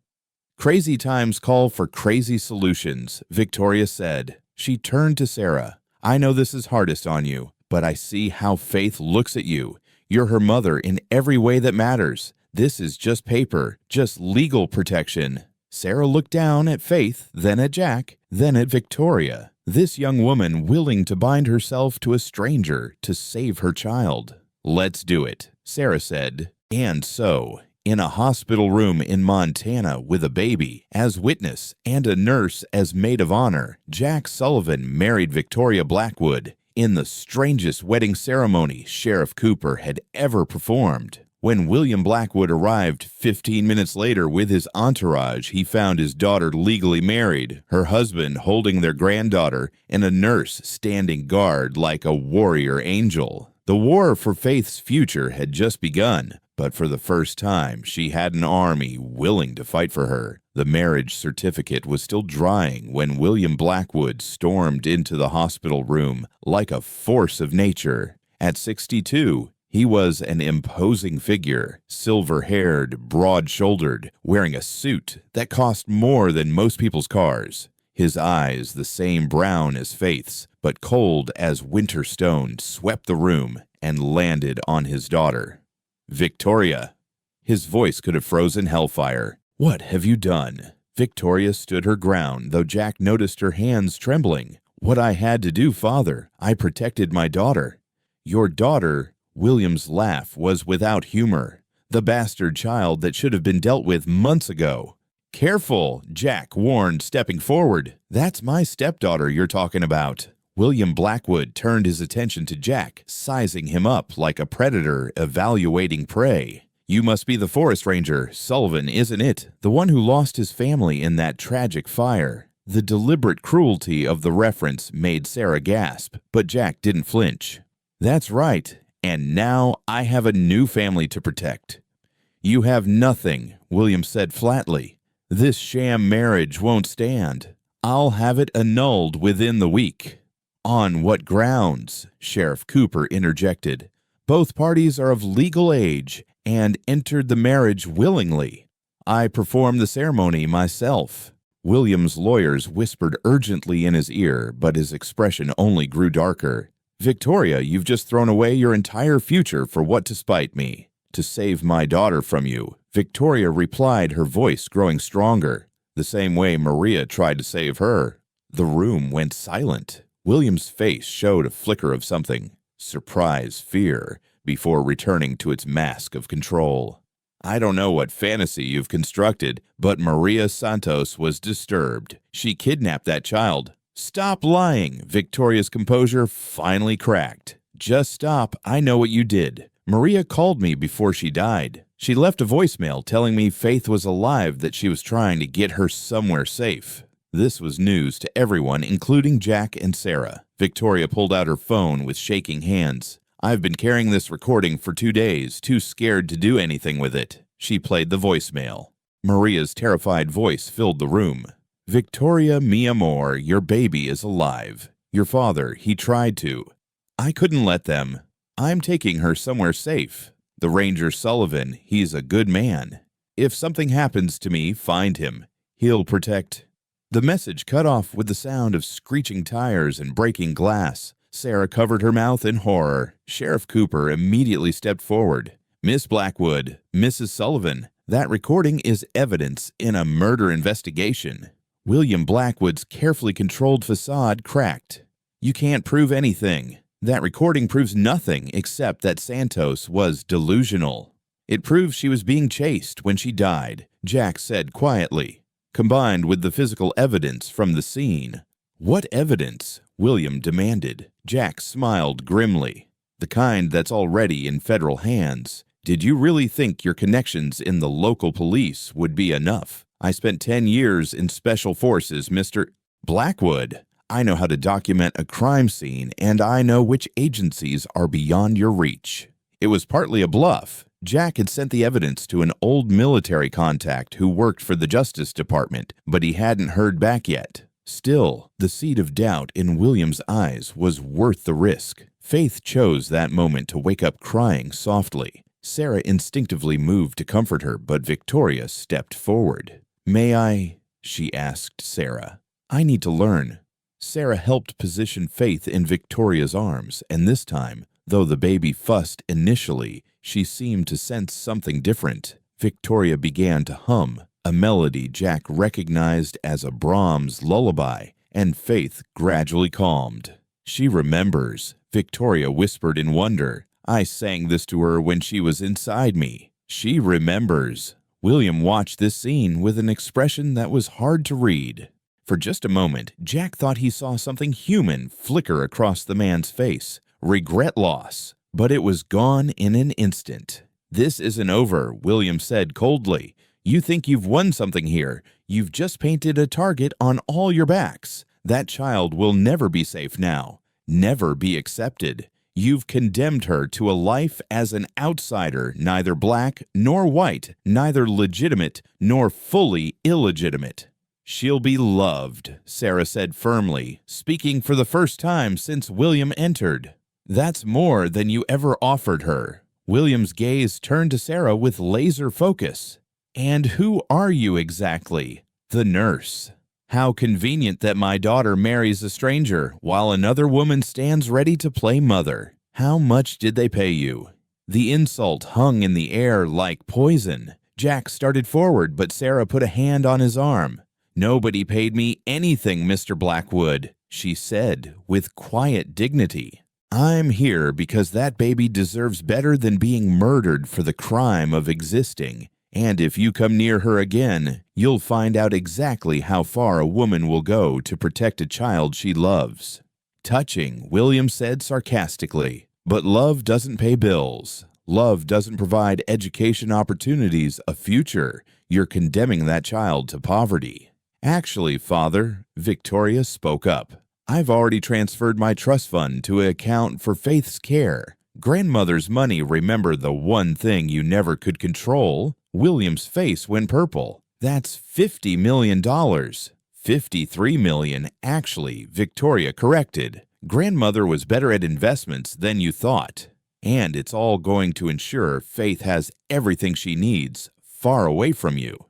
"Crazy times call for crazy solutions," Victoria said. She turned to Sarah. "I know this is hardest on you, but I see how Faith looks at you. You're her mother in every way that matters. This is just paper, just legal protection." Sarah looked down at Faith, then at Jack, then at Victoria. This young woman willing to bind herself to a stranger to save her child. "Let's do it," Sarah said. And so, in a hospital room in Montana with a baby as witness and a nurse as maid of honor, Jack Sullivan married Victoria Blackwood in the strangest wedding ceremony Sheriff Cooper had ever performed. When William Blackwood arrived 15 minutes later with his entourage, he found his daughter legally married, her husband holding their granddaughter, and a nurse standing guard like a warrior angel. The war for Faith's future had just begun, but for the first time, she had an army willing to fight for her. The marriage certificate was still drying when William Blackwood stormed into the hospital room like a force of nature. At 62, he was an imposing figure, silver-haired, broad-shouldered, wearing a suit that cost more than most people's cars. His eyes, the same brown as Faith's, but cold as winter stone, swept the room and landed on his daughter. "Victoria." His voice could have frozen hellfire. "What have you done?" Victoria stood her ground, though Jack noticed her hands trembling. "What I had to do, Father. I protected my daughter." "Your daughter?" William's laugh was without humor. "The bastard child that should have been dealt with months ago." "Careful," Jack warned, stepping forward. "That's my stepdaughter you're talking about." William Blackwood turned his attention to Jack, sizing him up like a predator evaluating prey. "You must be the forest ranger, Sullivan, isn't it? The one who lost his family in that tragic fire." The deliberate cruelty of the reference made Sarah gasp, but Jack didn't flinch. "That's right. And now I have a new family to protect." "You have nothing," William said flatly. "This sham marriage won't stand. I'll have it annulled within the week." "On what grounds?" Sheriff Cooper interjected. "Both parties are of legal age and entered the marriage willingly. I performed the ceremony myself." William's lawyers whispered urgently in his ear, but his expression only grew darker. "Victoria, you've just thrown away your entire future for what to spite me." "To save my daughter from you," Victoria replied, her voice growing stronger, the same way Maria tried to save her. The room went silent. William's face showed a flicker of something, surprise, fear, before returning to its mask of control. "I don't know what fantasy you've constructed, but Maria Santos was disturbed. She kidnapped that child. Stop lying. Victoria's composure finally cracked. Just stop. I know what you did. Maria called me before she died. She left a voicemail telling me Faith was alive, that she was trying to get her somewhere safe. This was news to everyone, including Jack and Sarah. Victoria pulled out her phone with shaking hands. I've been carrying this recording for 2 days, too scared to do anything with it. She played the voicemail. Maria's terrified voice filled the room. Victoria, mi amor, your baby is alive. Your father, he tried to. I couldn't let them. I'm taking her somewhere safe. The Ranger Sullivan, he's a good man. If something happens to me, find him. He'll protect. The message cut off with the sound of screeching tires and breaking glass. Sarah covered her mouth in horror. Sheriff Cooper immediately stepped forward. Miss Blackwood, Mrs. Sullivan, that recording is evidence in a murder investigation. William Blackwood's carefully controlled facade cracked. You can't prove anything. That recording proves nothing except that Santos was delusional. It proves she was being chased when she died, Jack said quietly, combined with the physical evidence from the scene. What evidence? William demanded. Jack smiled grimly. The kind that's already in federal hands. Did you really think your connections in the local police would be enough? I spent 10 years in special forces, Mr. Blackwood. I know how to document a crime scene, and I know which agencies are beyond your reach. It was partly a bluff. Jack had sent the evidence to an old military contact who worked for the Justice Department, but he hadn't heard back yet. Still, the seed of doubt in William's eyes was worth the risk. Faith chose that moment to wake up crying softly. Sarah instinctively moved to comfort her, but Victoria stepped forward. May I? She asked Sarah. I need to learn. Sarah helped position Faith in Victoria's arms, and this time, though the baby fussed initially, she seemed to sense something different. Victoria began to hum, a melody Jack recognized as a Brahms lullaby, and Faith gradually calmed. She remembers, Victoria whispered in wonder. I sang this to her when she was inside me. She remembers. William watched this scene with an expression that was hard to read. For just a moment, Jack thought he saw something human flicker across the man's face. Regret loss. But it was gone in an instant. This isn't over, William said coldly. You think you've won something here. You've just painted a target on all your backs. That child will never be safe now. Never be accepted. You've condemned her to a life as an outsider, neither black nor white, neither legitimate nor fully illegitimate. She'll be loved, Sarah said firmly, speaking for the first time since William entered. That's more than you ever offered her. William's gaze turned to Sarah with laser focus. And who are you exactly? The nurse. How convenient that my daughter marries a stranger while another woman stands ready to play mother. How much did they pay you? The insult hung in the air like poison. Jack started forward, but Sarah put a hand on his arm. Nobody paid me anything, Mr. Blackwood, she said with quiet dignity. I'm here because that baby deserves better than being murdered for the crime of existing. And if you come near her again, you'll find out exactly how far a woman will go to protect a child she loves. Touching, William said sarcastically. But love doesn't pay bills. Love doesn't provide education opportunities, a future. You're condemning that child to poverty. Actually, Father, Victoria spoke up. I've already transferred my trust fund to account for Faith's care. Grandmother's money, remember the one thing you never could control? William's face went purple. That's $50 million. $53 million, actually, Victoria corrected. Grandmother was better at investments than you thought. And it's all going to ensure Faith has everything she needs, far away from you.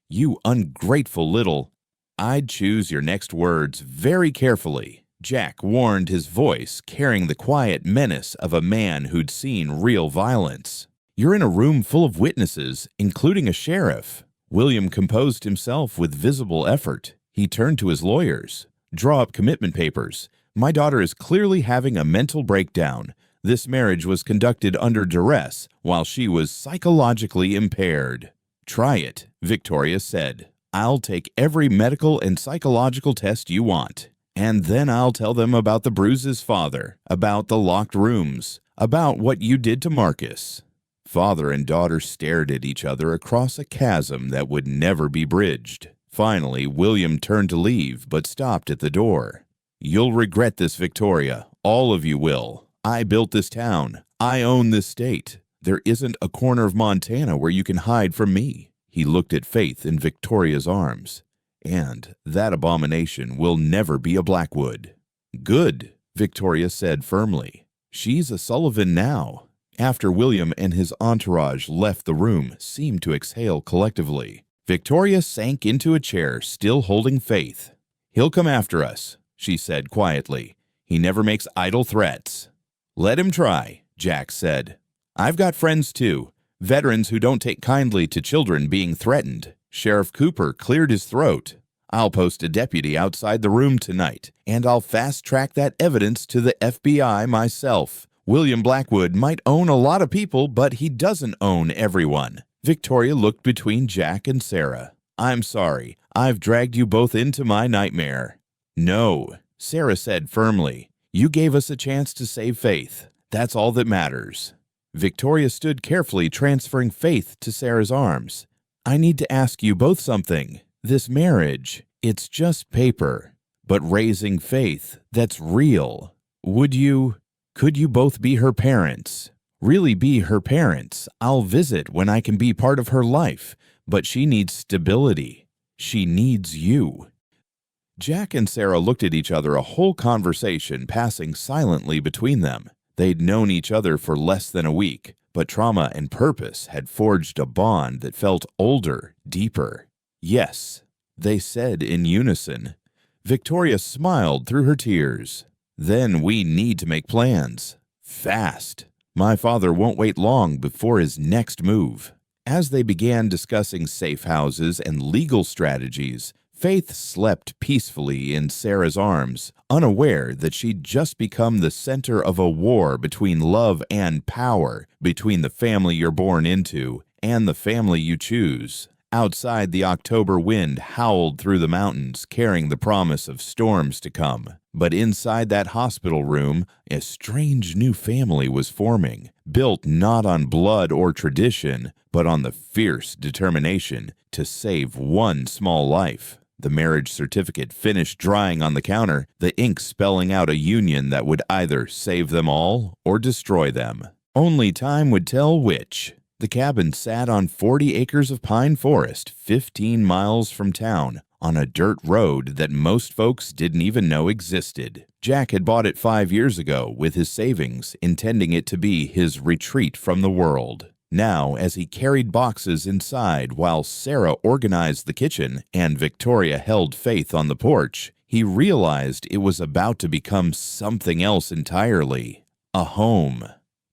You ungrateful little... I'd choose your next words very carefully, Jack warned, his voice carrying the quiet menace of a man who'd seen real violence. You're in a room full of witnesses, including a sheriff. William composed himself with visible effort. He turned to his lawyers. Draw up commitment papers. My daughter is clearly having a mental breakdown. This marriage was conducted under duress while she was psychologically impaired. Try it, Victoria said. I'll take every medical and psychological test you want. And then I'll tell them about the bruises, Father, about the locked rooms, about what you did to Marcus." Father and daughter stared at each other across a chasm that would never be bridged. Finally, William turned to leave, but stopped at the door. "You'll regret this, Victoria. All of you will. I built this town. I own this state. There isn't a corner of Montana where you can hide from me." He looked at Faith in Victoria's arms. "And that abomination will never be a Blackwood." "Good," Victoria said firmly. "She's a Sullivan now." After William and his entourage left the room, seemed to exhale collectively, Victoria sank into a chair, still holding Faith. "He'll come after us," she said quietly. "He never makes idle threats." "Let him try," Jack said. "I've got friends too, veterans who don't take kindly to children being threatened." Sheriff Cooper cleared his throat. "I'll post a deputy outside the room tonight, and I'll fast-track that evidence to the FBI myself. William Blackwood might own a lot of people, but he doesn't own everyone." Victoria looked between Jack and Sarah. "I'm sorry. I've dragged you both into my nightmare." "No," Sarah said firmly. "You gave us a chance to save Faith. That's all that matters." Victoria stood carefully, transferring Faith to Sarah's arms. "I need to ask you both something. This marriage, it's just paper. But raising Faith, that's real. Could you both be her parents? Really be her parents? I'll visit when I can be part of her life, but she needs stability. She needs you." Jack and Sarah looked at each other, a whole conversation passing silently between them. They'd known each other for less than a week, but trauma and purpose had forged a bond that felt older, deeper. "Yes," they said in unison. Victoria smiled through her tears. "Then we need to make plans. Fast. My father won't wait long before his next move." As they began discussing safe houses and legal strategies, Faith slept peacefully in Sarah's arms, unaware that she'd just become the center of a war between love and power, between the family you're born into and the family you choose. Outside, the October wind howled through the mountains, carrying the promise of storms to come. But inside that hospital room, a strange new family was forming, built not on blood or tradition, but on the fierce determination to save one small life. The marriage certificate finished drying on the counter, the ink spelling out a union that would either save them all or destroy them. Only time would tell which. The cabin sat on 40 acres of pine forest, 15 miles from town, on a dirt road that most folks didn't even know existed. Jack had bought it 5 years ago with his savings, intending it to be his retreat from the world. Now, as he carried boxes inside while Sarah organized the kitchen and Victoria held Faith on the porch, he realized it was about to become something else entirely. A home.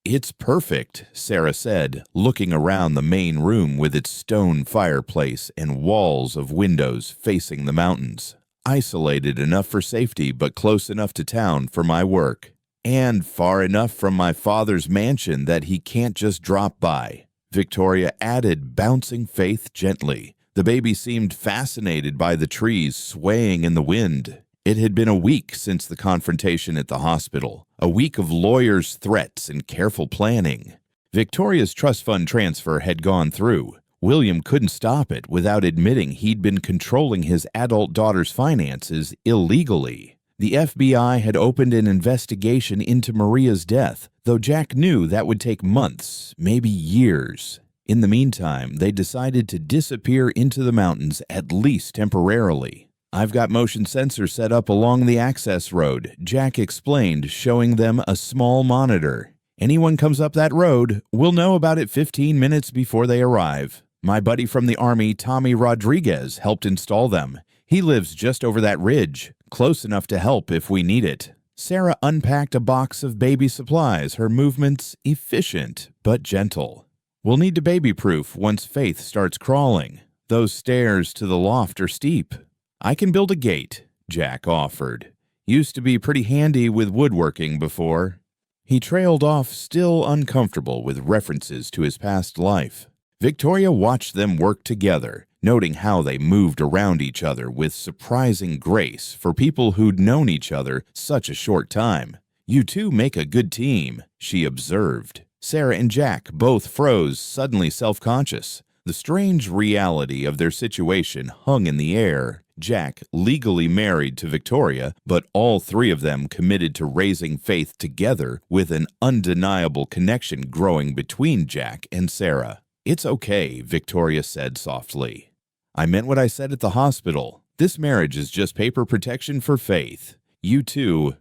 "It's perfect," Sarah said, looking around the main room with its stone fireplace and walls of windows facing the mountains. "Isolated enough for safety, but close enough to town for my work. And far enough from my father's mansion that he can't just drop by." Victoria added, bouncing Faith gently. The baby seemed fascinated by the trees swaying in the wind. It had been a week since the confrontation at the hospital, a week of lawyers' threats and careful planning. Victoria's trust fund transfer had gone through. William couldn't stop it without admitting he'd been controlling his adult daughter's finances illegally. The FBI had opened an investigation into Maria's death, though Jack knew that would take months, maybe years. In the meantime, they decided to disappear into the mountains, at least temporarily. "I've got motion sensors set up along the access road," Jack explained, showing them a small monitor. "Anyone comes up that road, we'll know about it 15 minutes before they arrive. My buddy from the Army, Tommy Rodriguez, helped install them. He lives just over that ridge, close enough to help if we need it." Sarah unpacked a box of baby supplies, her movements efficient but gentle. "We'll need to baby-proof once Faith starts crawling. Those stairs to the loft are steep." "I can build a gate," Jack offered. "Used to be pretty handy with woodworking before." He trailed off, still uncomfortable with references to his past life. Victoria watched them work together, noting how they moved around each other with surprising grace for people who'd known each other such a short time. "You two make a good team," she observed. Sarah and Jack both froze, suddenly self-conscious. The strange reality of their situation hung in the air. Jack legally married to Victoria, but all three of them committed to raising Faith together, with an undeniable connection growing between Jack and Sarah. "It's okay," Victoria said softly. "I meant what I said at the hospital. This marriage is just paper protection for Faith. You two—"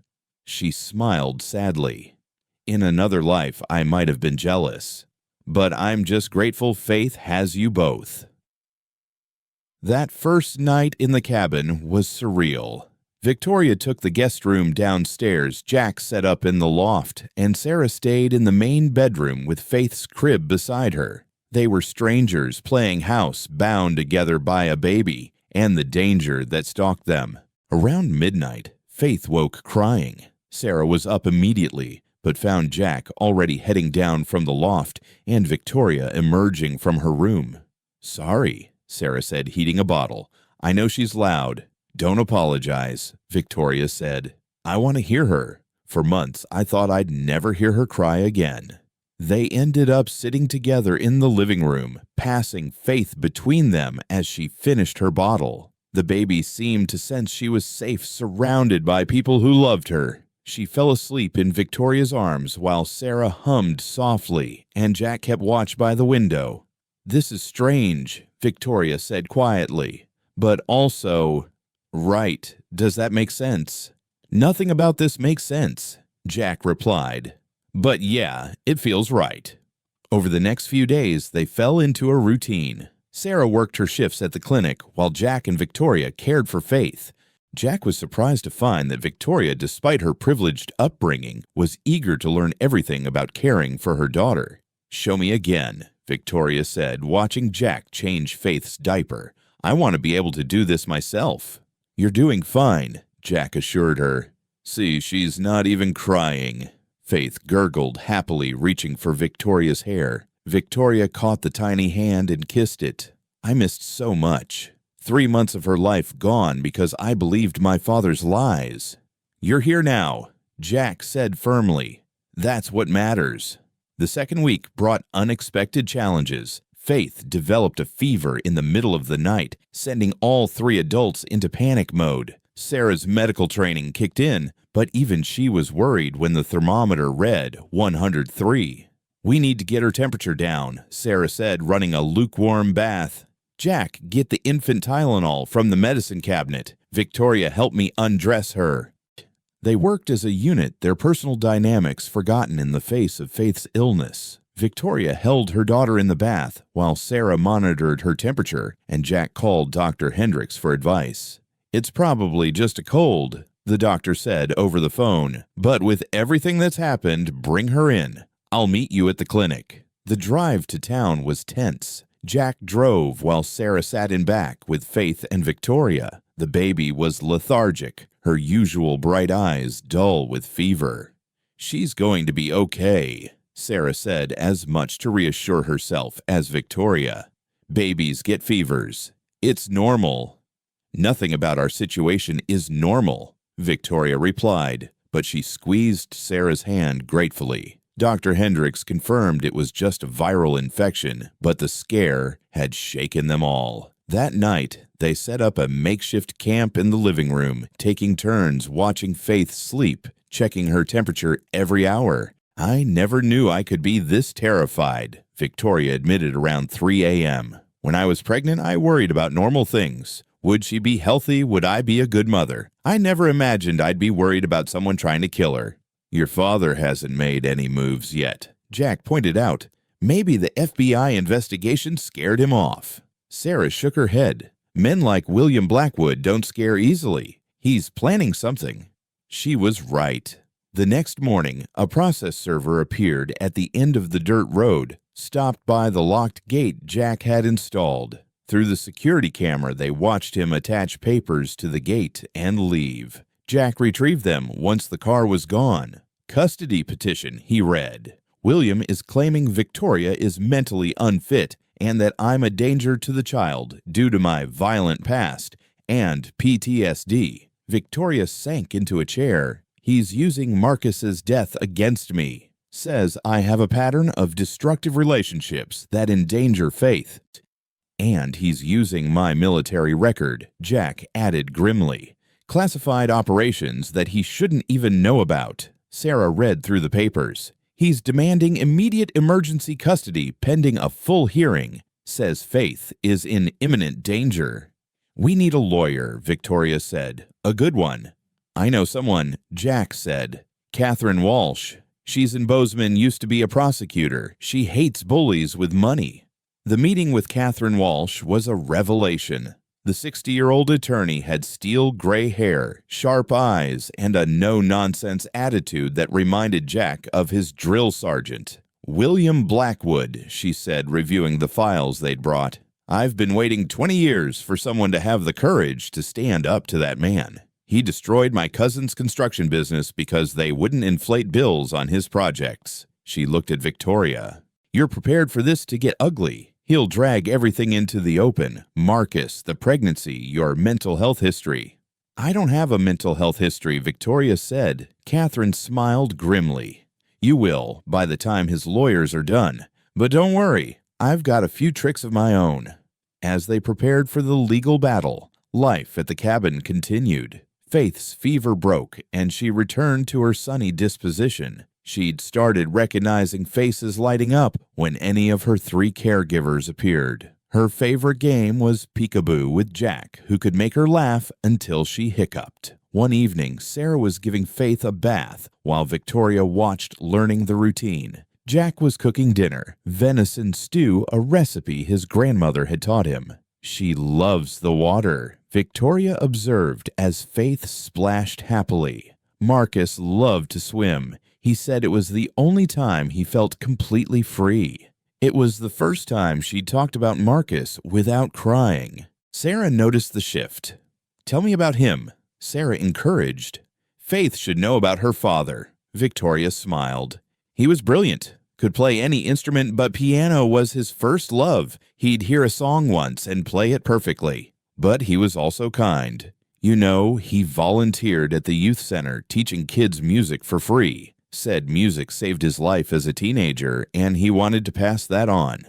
She smiled sadly. "In another life, I might have been jealous. But I'm just grateful Faith has you both." That first night in the cabin was surreal. Victoria took the guest room downstairs, Jack set up in the loft, and Sarah stayed in the main bedroom with Faith's crib beside her. They were strangers playing house, bound together by a baby and the danger that stalked them. Around midnight, Faith woke crying. Sarah was up immediately, but found Jack already heading down from the loft and Victoria emerging from her room. "Sorry," Sarah said, heating a bottle. "I know she's loud." "Don't apologize," Victoria said. "I want to hear her. For months, I thought I'd never hear her cry again." They ended up sitting together in the living room, passing Faith between them as she finished her bottle. The baby seemed to sense she was safe, surrounded by people who loved her. She fell asleep in Victoria's arms while Sarah hummed softly, and Jack kept watch by the window. "This is strange," Victoria said quietly, "but also, right, does that make sense?" "Nothing about this makes sense," Jack replied. "But yeah, it feels right." Over the next few days, they fell into a routine. Sarah worked her shifts at the clinic while Jack and Victoria cared for Faith. Jack was surprised to find that Victoria, despite her privileged upbringing, was eager to learn everything about caring for her daughter. "Show me again," Victoria said, watching Jack change Faith's diaper. "I want to be able to do this myself." "You're doing fine," Jack assured her. "See, she's not even crying." Faith gurgled happily, reaching for Victoria's hair. Victoria caught the tiny hand and kissed it. "I missed so much. 3 months of her life gone because I believed my father's lies." "You're here now," Jack said firmly. "That's what matters." The second week brought unexpected challenges. Faith developed a fever in the middle of the night, sending all three adults into panic mode. Sarah's medical training kicked in, but even she was worried when the thermometer read 103. "We need to get her temperature down," Sarah said, running a lukewarm bath. "Jack, get the infant Tylenol from the medicine cabinet. Victoria, help me undress her." They worked as a unit, their personal dynamics forgotten in the face of Faith's illness. Victoria held her daughter in the bath, while Sarah monitored her temperature, and Jack called Dr. Hendricks for advice. "It's probably just a cold," the doctor said over the phone. "But with everything that's happened, bring her in. I'll meet you at the clinic." The drive to town was tense. Jack drove while Sarah sat in back with Faith and Victoria. The baby was lethargic, her usual bright eyes dull with fever. "She's going to be okay," Sarah said, as much to reassure herself as Victoria. "Babies get fevers. It's normal." "Nothing about our situation is normal," Victoria replied, but she squeezed Sarah's hand gratefully. Dr. Hendricks confirmed it was just a viral infection, but the scare had shaken them all. That night, they set up a makeshift camp in the living room, taking turns watching Faith sleep, checking her temperature every hour. "I never knew I could be this terrified," Victoria admitted around 3 a.m. "When I was pregnant, I worried about normal things. Would she be healthy? Would I be a good mother? I never imagined I'd be worried about someone trying to kill her." "Your father hasn't made any moves yet," Jack pointed out. "Maybe the FBI investigation scared him off." Sarah shook her head. "Men like William Blackwood don't scare easily. He's planning something." She was right. The next morning, a process server appeared at the end of the dirt road, stopped by the locked gate Jack had installed. Through the security camera, they watched him attach papers to the gate and leave. Jack retrieved them once the car was gone. "Custody petition," he read. "William is claiming Victoria is mentally unfit and that I'm a danger to the child due to my violent past and PTSD. Victoria sank into a chair. He's using Marcus's death against me. Says I have a pattern of destructive relationships that endanger Faith. And he's using my military record, Jack added grimly. Classified operations that he shouldn't even know about. Sarah read through the papers. He's demanding immediate emergency custody pending a full hearing. Says Faith is in imminent danger. We need a lawyer, Victoria said. A good one. I know someone, Jack said. Catherine Walsh. She's in Bozeman, used to be a prosecutor. She hates bullies with money. The meeting with Catherine Walsh was a revelation. The 60-year-old attorney had steel gray hair, sharp eyes, and a no-nonsense attitude that reminded Jack of his drill sergeant. William Blackwood, she said, reviewing the files they'd brought. I've been waiting 20 years for someone to have the courage to stand up to that man. He destroyed my cousin's construction business because they wouldn't inflate bills on his projects. She looked at Victoria. You're prepared for this to get ugly. He'll drag everything into the open. Marcus, the pregnancy, your mental health history. I don't have a mental health history, Victoria said. Catherine smiled grimly. You will, by the time his lawyers are done. But don't worry, I've got a few tricks of my own. As they prepared for the legal battle, life at the cabin continued. Faith's fever broke, and she returned to her sunny disposition. She'd started recognizing faces lighting up when any of her 3 caregivers appeared. Her favorite game was peekaboo with Jack, who could make her laugh until she hiccuped. One evening, Sarah was giving Faith a bath while Victoria watched, learning the routine. Jack was cooking dinner, venison stew, a recipe his grandmother had taught him. She loves the water, Victoria observed as Faith splashed happily. Marcus loved to swim. He said it was the only time he felt completely free. It was the first time she'd talked about Marcus without crying. Sarah noticed the shift. Tell me about him, Sarah encouraged. Faith should know about her father. Victoria smiled. He was brilliant. Could play any instrument, but piano was his first love. He'd hear a song once and play it perfectly. But he was also kind. You know, he volunteered at the youth center teaching kids music for free. Said music saved his life as a teenager, and he wanted to pass that on.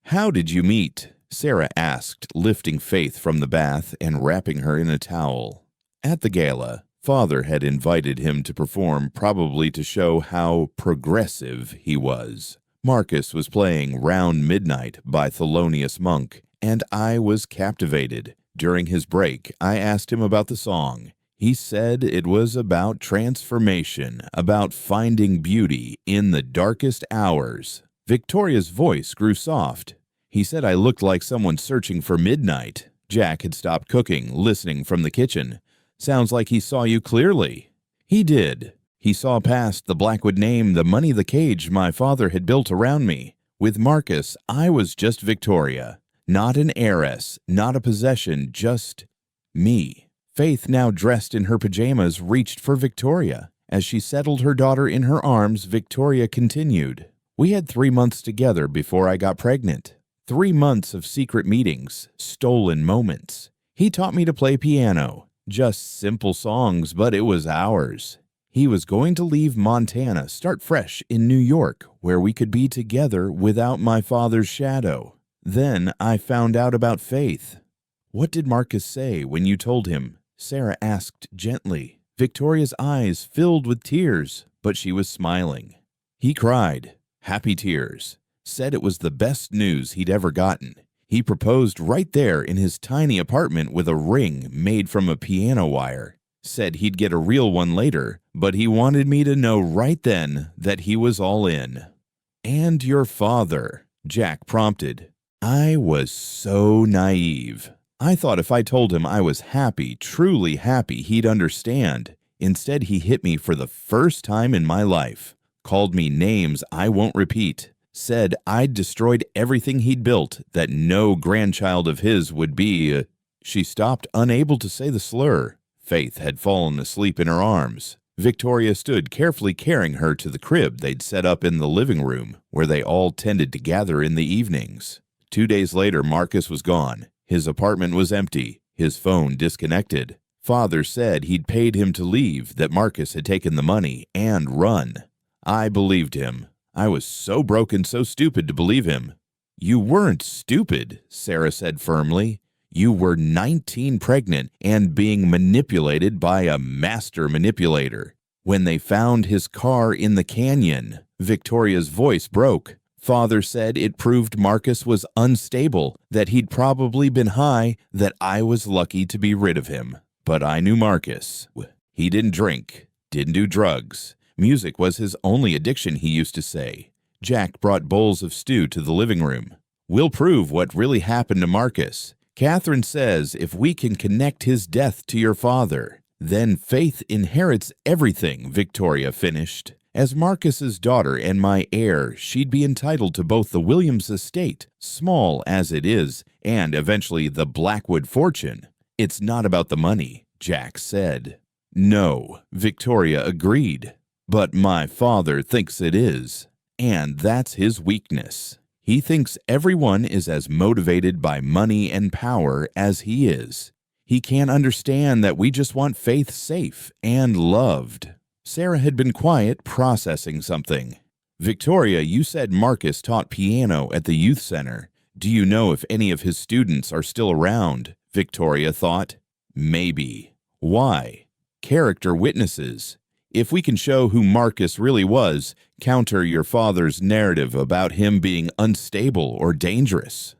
How did you meet? Sarah asked, lifting Faith from the bath and wrapping her in a towel. At the gala, Father had invited him to perform, probably to show how progressive he was. Marcus was playing Round Midnight by Thelonious Monk, and I was captivated. During his break, I asked him about the song. He said it was about transformation, about finding beauty in the darkest hours. Victoria's voice grew soft. He said I looked like someone searching for midnight. Jack had stopped cooking, listening from the kitchen. Sounds like he saw you clearly. He did. He saw past the Blackwood name, the money, the cage my father had built around me. With Marcus, I was just Victoria. Not an heiress, not a possession, just me. Faith, now dressed in her pajamas, reached for Victoria. As she settled her daughter in her arms, Victoria continued. We had 3 months together before I got pregnant. 3 months of secret meetings, stolen moments. He taught me to play piano. Just simple songs, but it was ours. He was going to leave Montana, start fresh in New York, where we could be together without my father's shadow. Then I found out about Faith. What did Marcus say when you told him? Sarah asked gently. Victoria's eyes filled with tears, but she was smiling. He cried, happy tears, said it was the best news he'd ever gotten. He proposed right there in his tiny apartment with a ring made from a piano wire. Said he'd get a real one later, but he wanted me to know right then that he was all in. And your father, Jack prompted. I was so naive. I thought if I told him I was happy, truly happy, he'd understand. Instead, he hit me for the first time in my life. Called me names I won't repeat. Said I'd destroyed everything he'd built, that no grandchild of his would be. She stopped, unable to say the slur. Faith had fallen asleep in her arms. Victoria stood carefully carrying her to the crib they'd set up in the living room, where they all tended to gather in the evenings. 2 days later, Marcus was gone. His apartment was empty, his phone disconnected. Father said he'd paid him to leave, that Marcus had taken the money and run. I believed him. I was so broken, so stupid to believe him. You weren't stupid, Sarah said firmly. You were 19 pregnant and being manipulated by a master manipulator. When they found his car in the canyon, Victoria's voice broke. Father said it proved Marcus was unstable, that he'd probably been high, that I was lucky to be rid of him. But I knew Marcus. He didn't drink, didn't do drugs. Music was his only addiction, he used to say. Jack brought bowls of stew to the living room. We'll prove what really happened to Marcus. Catherine says if we can connect his death to your father, then Faith inherits everything, Victoria finished. As Marcus's daughter and my heir, she'd be entitled to both the Williams estate, small as it is, and eventually the Blackwood fortune. It's not about the money, Jack said. No, Victoria agreed. But my father thinks it is, and that's his weakness. He thinks everyone is as motivated by money and power as he is. He can't understand that we just want Faith safe and loved. Sarah had been quiet, processing something. Victoria, you said Marcus taught piano at the youth center. Do you know if any of his students are still around? Victoria thought. Maybe. Why? Character witnesses. If we can show who Marcus really was, counter your father's narrative about him being unstable or dangerous.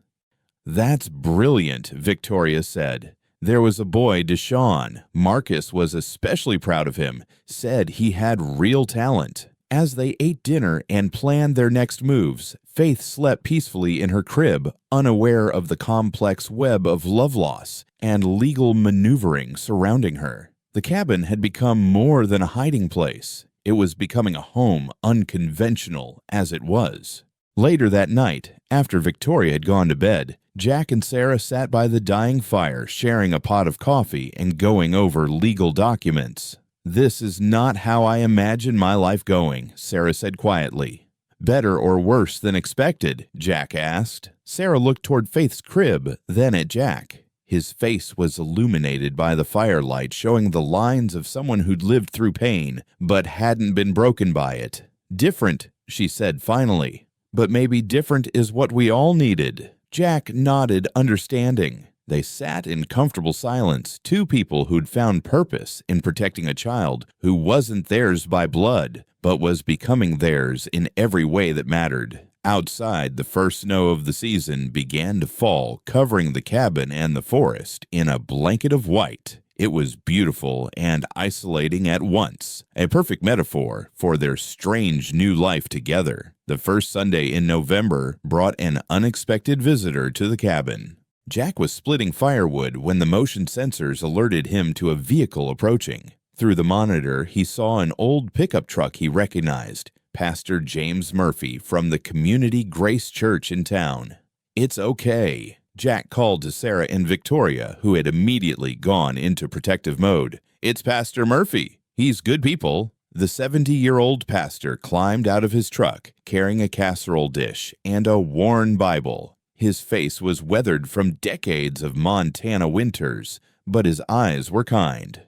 That's brilliant, Victoria said. There was a boy, Deshaun. Marcus was especially proud of him, said he had real talent. As they ate dinner and planned their next moves, Faith slept peacefully in her crib, unaware of the complex web of love loss and legal maneuvering surrounding her. The cabin had become more than a hiding place. It was becoming a home, unconventional as it was. Later that night, after Victoria had gone to bed, Jack and Sarah sat by the dying fire, sharing a pot of coffee and going over legal documents. This is not how I imagine my life going, Sarah said quietly. Better or worse than expected? Jack asked. Sarah looked toward Faith's crib, then at Jack. His face was illuminated by the firelight, showing the lines of someone who'd lived through pain, but hadn't been broken by it. Different, she said finally. But maybe different is what we all needed. Jack nodded, understanding. They sat in comfortable silence, two people who'd found purpose in protecting a child who wasn't theirs by blood, but was becoming theirs in every way that mattered. Outside, the first snow of the season began to fall, covering the cabin and the forest in a blanket of white. It was beautiful and isolating at once, a perfect metaphor for their strange new life together. The first Sunday in November brought an unexpected visitor to the cabin. Jack was splitting firewood when the motion sensors alerted him to a vehicle approaching. Through the monitor, he saw an old pickup truck he recognized, Pastor James Murphy from the Community Grace Church in town. It's okay, Jack called to Sarah and Victoria, who had immediately gone into protective mode. It's Pastor Murphy. He's good people. The 70-year-old pastor climbed out of his truck, carrying a casserole dish and a worn Bible. His face was weathered from decades of Montana winters, but his eyes were kind.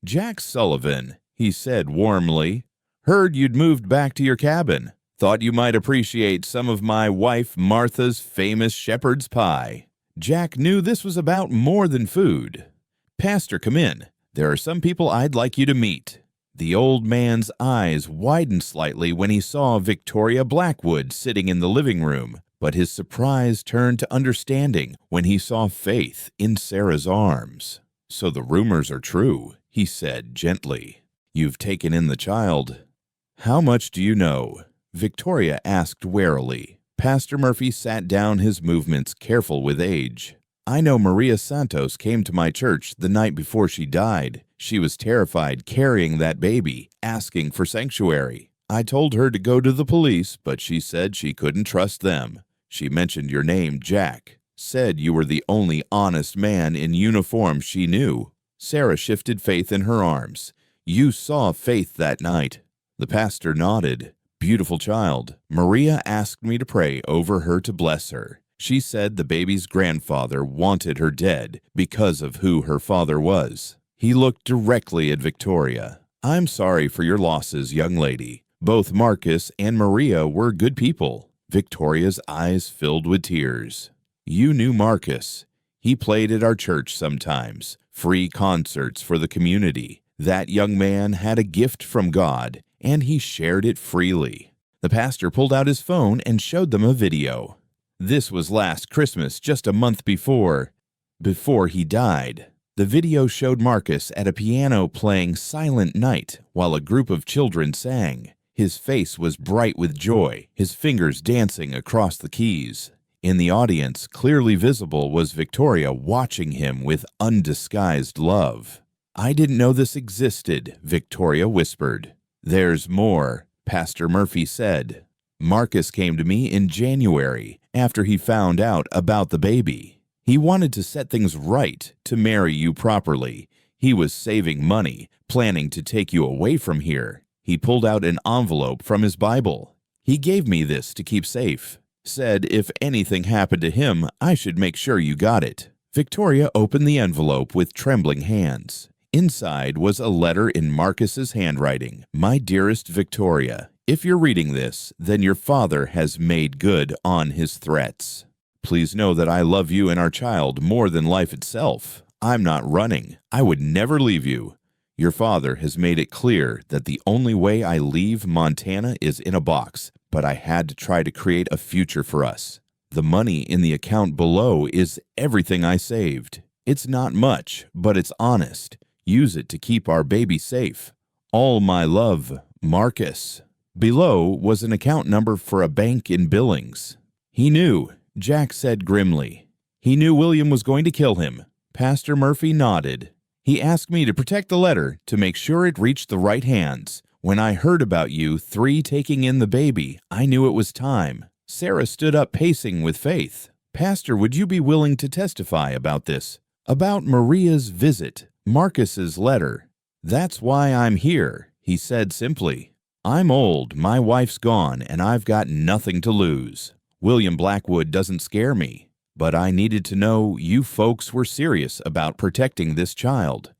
Jack Sullivan, he said warmly. Heard you'd moved back to your cabin. Thought you might appreciate some of my wife Martha's famous shepherd's pie. Jack knew this was about more than food. Pastor, come in. There are some people I'd like you to meet. The old man's eyes widened slightly when he saw Victoria Blackwood sitting in the living room, but his surprise turned to understanding when he saw Faith in Sarah's arms. So the rumors are true, he said gently. You've taken in the child. How much do you know? Victoria asked warily. Pastor Murphy sat down, his movements careful with age. I know Maria Santos came to my church the night before she died. She was terrified carrying that baby, asking for sanctuary. I told her to go to the police, but she said she couldn't trust them. She mentioned your name, Jack. Said you were the only honest man in uniform she knew. Sarah shifted Faith in her arms. You saw Faith that night. The pastor nodded. Beautiful child. Maria asked me to pray over her to bless her. She said the baby's grandfather wanted her dead because of who her father was. He looked directly at Victoria. "I'm sorry for your losses, young lady. Both Marcus and Maria were good people." Victoria's eyes filled with tears. "You knew Marcus. He played at our church sometimes, free concerts for the community. That young man had a gift from God, and he shared it freely." The pastor pulled out his phone and showed them a video. This was last Christmas, just a month before he died. The video showed Marcus at a piano playing Silent Night while a group of children sang. His face was bright with joy, his fingers dancing across the keys. In the audience, clearly visible, was Victoria watching him with undisguised love. "I didn't know this existed," Victoria whispered. "There's more," Pastor Murphy said. "Marcus came to me in January after he found out about the baby. He wanted to set things right, to marry you properly. He was saving money, planning to take you away from here. He pulled out an envelope from his Bible. He gave me this to keep safe. Said if anything happened to him, I should make sure you got it." Victoria opened the envelope with trembling hands. Inside was a letter in Marcus's handwriting. "My dearest Victoria, if you're reading this, then your father has made good on his threats. Please know that I love you and our child more than life itself. I'm not running. I would never leave you. Your father has made it clear that the only way I leave Montana is in a box, but I had to try to create a future for us. The money in the account below is everything I saved. It's not much, but it's honest. Use it to keep our baby safe. All my love, Marcus." Below was an account number for a bank in Billings. "He knew," Jack said grimly. "He knew William was going to kill him." Pastor Murphy nodded. "He asked me to protect the letter, to make sure it reached the right hands. When I heard about you three taking in the baby, I knew it was time." Sarah stood up, pacing with faith. "Pastor, would you be willing to testify about this? About Maria's visit, Marcus's letter?" "That's why I'm here," he said simply. "I'm old, my wife's gone, and I've got nothing to lose. William Blackwood doesn't scare me, but I needed to know you folks were serious about protecting this child."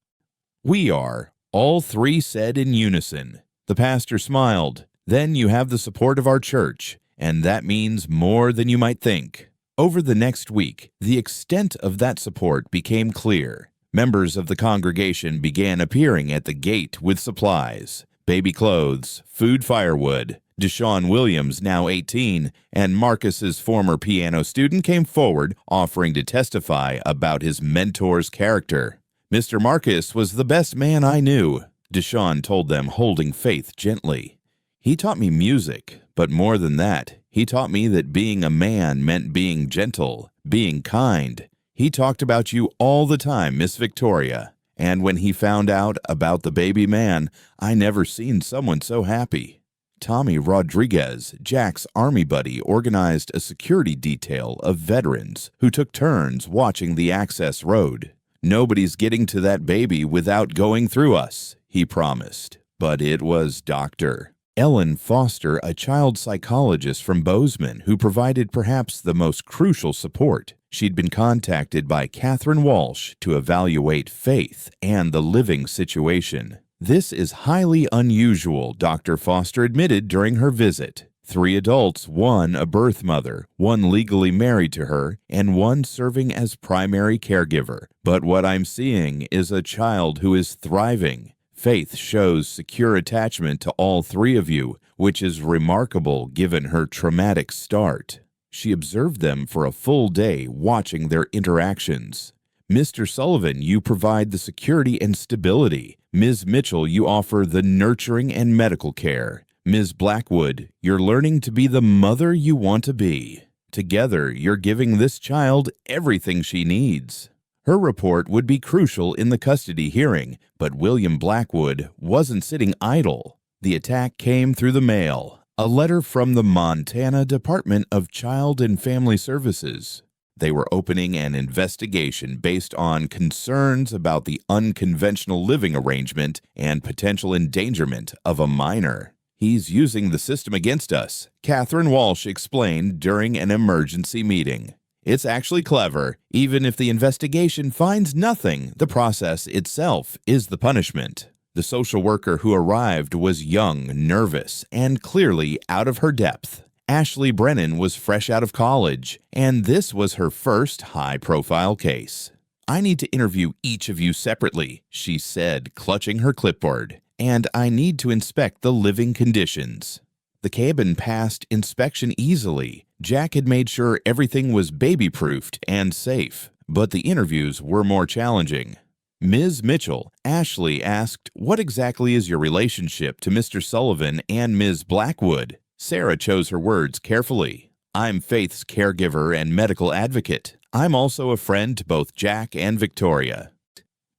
"We are," all three said in unison. The pastor smiled. "Then you have the support of our church, and that means more than you might think." Over the next week, the extent of that support became clear. Members of the congregation began appearing at the gate with supplies, baby clothes, food, firewood. Deshaun Williams, now 18, and Marcus's former piano student came forward, offering to testify about his mentor's character. "Mr. Marcus was the best man I knew," Deshaun told them, holding Faith gently. "He taught me music, but more than that, he taught me that being a man meant being gentle, being kind. He talked about you all the time, Miss Victoria. And when he found out about the baby man, I never seen someone so happy." Tommy Rodriguez, Jack's Army buddy, organized a security detail of veterans who took turns watching the access road. "Nobody's getting to that baby without going through us," he promised. But it was Dr. Ellen Foster, a child psychologist from Bozeman, who provided perhaps the most crucial support. She'd been contacted by Catherine Walsh to evaluate Faith and the living situation. "This is highly unusual," Dr. Foster admitted during her visit. 3 adults, 1 a birth mother, 1 legally married to her, and 1 serving as primary caregiver. "But what I'm seeing is a child who is thriving. Faith shows secure attachment to all 3 of you, which is remarkable given her traumatic start." She observed them for a full day, watching their interactions. "Mr. Sullivan, you provide the security and stability. Ms. Mitchell, you offer the nurturing and medical care. Ms. Blackwood, you're learning to be the mother you want to be. Together, you're giving this child everything she needs." Her report would be crucial in the custody hearing, but William Blackwood wasn't sitting idle. The attack came through the mail, a letter from the Montana Department of Child and Family Services. They were opening an investigation based on concerns about the unconventional living arrangement and potential endangerment of a minor. "He's using the system against us," Catherine Walsh explained during an emergency meeting. It's actually clever. Even if the investigation finds nothing, the process itself is the punishment. The social worker who arrived was young, nervous, and clearly out of her depth. Ashley Brennan was fresh out of college, and this was her first high-profile case. "I need to interview each of you separately," she said, clutching her clipboard, "and I need to inspect the living conditions." The cabin passed inspection easily. Jack had made sure everything was baby-proofed and safe, but the interviews were more challenging. Ms. Mitchell, Ashley asked, "What exactly is your relationship to Mr. Sullivan and Ms. Blackwood?" Sarah chose her words carefully. "I'm Faith's caregiver and medical advocate. I'm also a friend to both Jack and Victoria."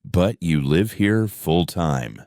"But you live here full-time."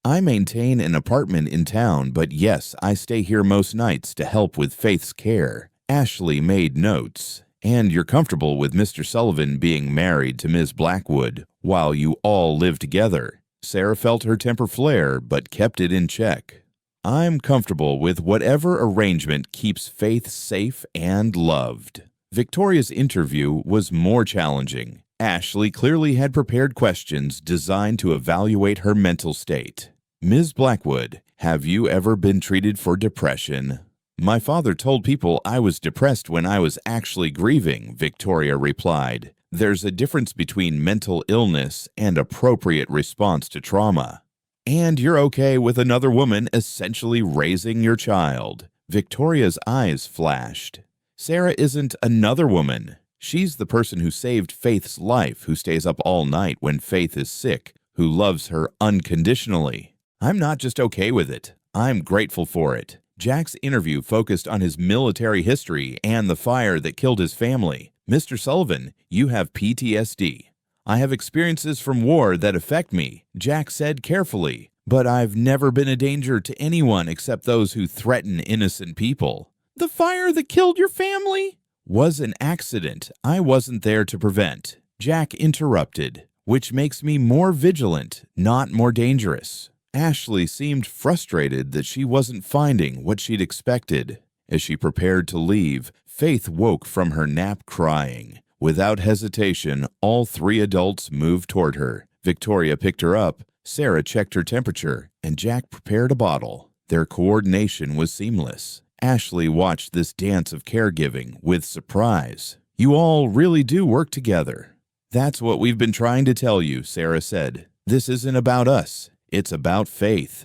"I maintain an apartment in town, but yes, I stay here most nights to help with Faith's care." Ashley made notes. "And you're comfortable with Mr. Sullivan being married to Ms. Blackwood while you all live together?" Sarah felt her temper flare, but kept it in check. "I'm comfortable with whatever arrangement keeps Faith safe and loved." Victoria's interview was more challenging. Ashley clearly had prepared questions designed to evaluate her mental state. "Ms. Blackwood, have you ever been treated for depression?" "My father told people I was depressed when I was actually grieving," Victoria replied. "There's a difference between mental illness and appropriate response to trauma." "And you're okay with another woman essentially raising your child?" Victoria's eyes flashed. "Sarah isn't another woman. She's the person who saved Faith's life, who stays up all night when Faith is sick, who loves her unconditionally. I'm not just okay with it. I'm grateful for it." Jack's interview focused on his military history and the fire that killed his family. "Mr. Sullivan, you have PTSD. I have experiences from war that affect me," Jack said carefully, "but I've never been a danger to anyone except those who threaten innocent people." "The fire that killed your family?" "Was an accident I wasn't there to prevent," Jack interrupted, "which makes me more vigilant, not more dangerous." Ashley seemed frustrated that she wasn't finding what she'd expected. As she prepared to leave, Faith woke from her nap crying. Without hesitation, all three adults moved toward her. Victoria picked her up, Sarah checked her temperature, and Jack prepared a bottle. Their coordination was seamless. Ashley watched this dance of caregiving with surprise. "You all really do work together." "That's what we've been trying to tell you," Sarah said. "This isn't about us. It's about Faith."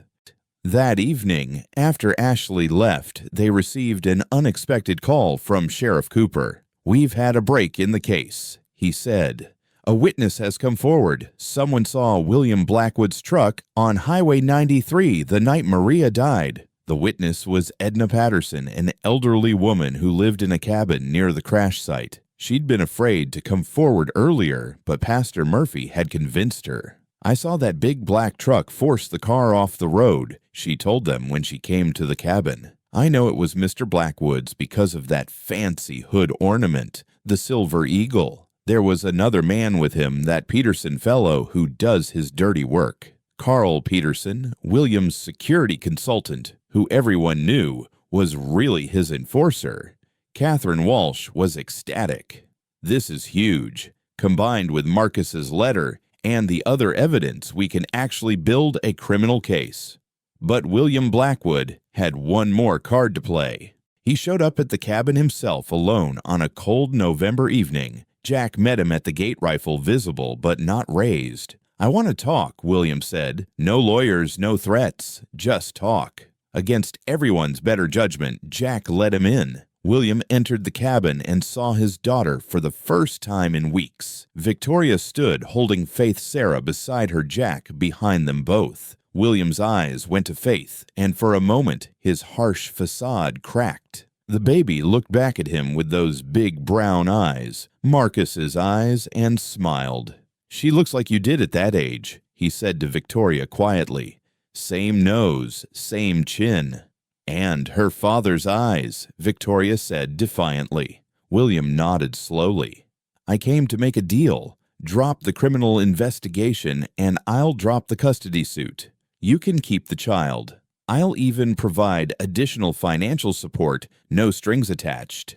That evening, after Ashley left, they received an unexpected call from Sheriff Cooper. "We've had a break in the case," he said. "A witness has come forward. Someone saw William Blackwood's truck on Highway 93 the night Maria died." The witness was Edna Patterson, an elderly woman who lived in a cabin near the crash site. She'd been afraid to come forward earlier, but Pastor Murphy had convinced her. "I saw that big black truck force the car off the road," she told them when she came to the cabin. "I know it was Mr. Blackwood's because of that fancy hood ornament, the silver eagle. There was another man with him, that Peterson fellow who does his dirty work. Carl Peterson, William's security consultant, who everyone knew was really his enforcer." Catherine Walsh was ecstatic. "This is huge. Combined with Marcus's letter and the other evidence, we can actually build a criminal case." But William Blackwood had one more card to play. He showed up at the cabin himself alone on a cold November evening. Jack met him at the gate rifle visible but not raised. "I want to talk," William said. "No lawyers, no threats, just talk." Against everyone's better judgment, Jack let him in. William entered the cabin and saw his daughter for the first time in weeks. Victoria stood holding Faith Sarah beside her, Jack behind them both. William's eyes went to Faith, and for a moment his harsh facade cracked. The baby looked back at him with those big brown eyes, Marcus's eyes, and smiled. "She looks like you did at that age," he said to Victoria quietly. "Same nose, same chin." "And her father's eyes," Victoria said defiantly. William nodded slowly. "I came to make a deal. Drop the criminal investigation and I'll drop the custody suit. You can keep the child. I'll even provide additional financial support, no strings attached."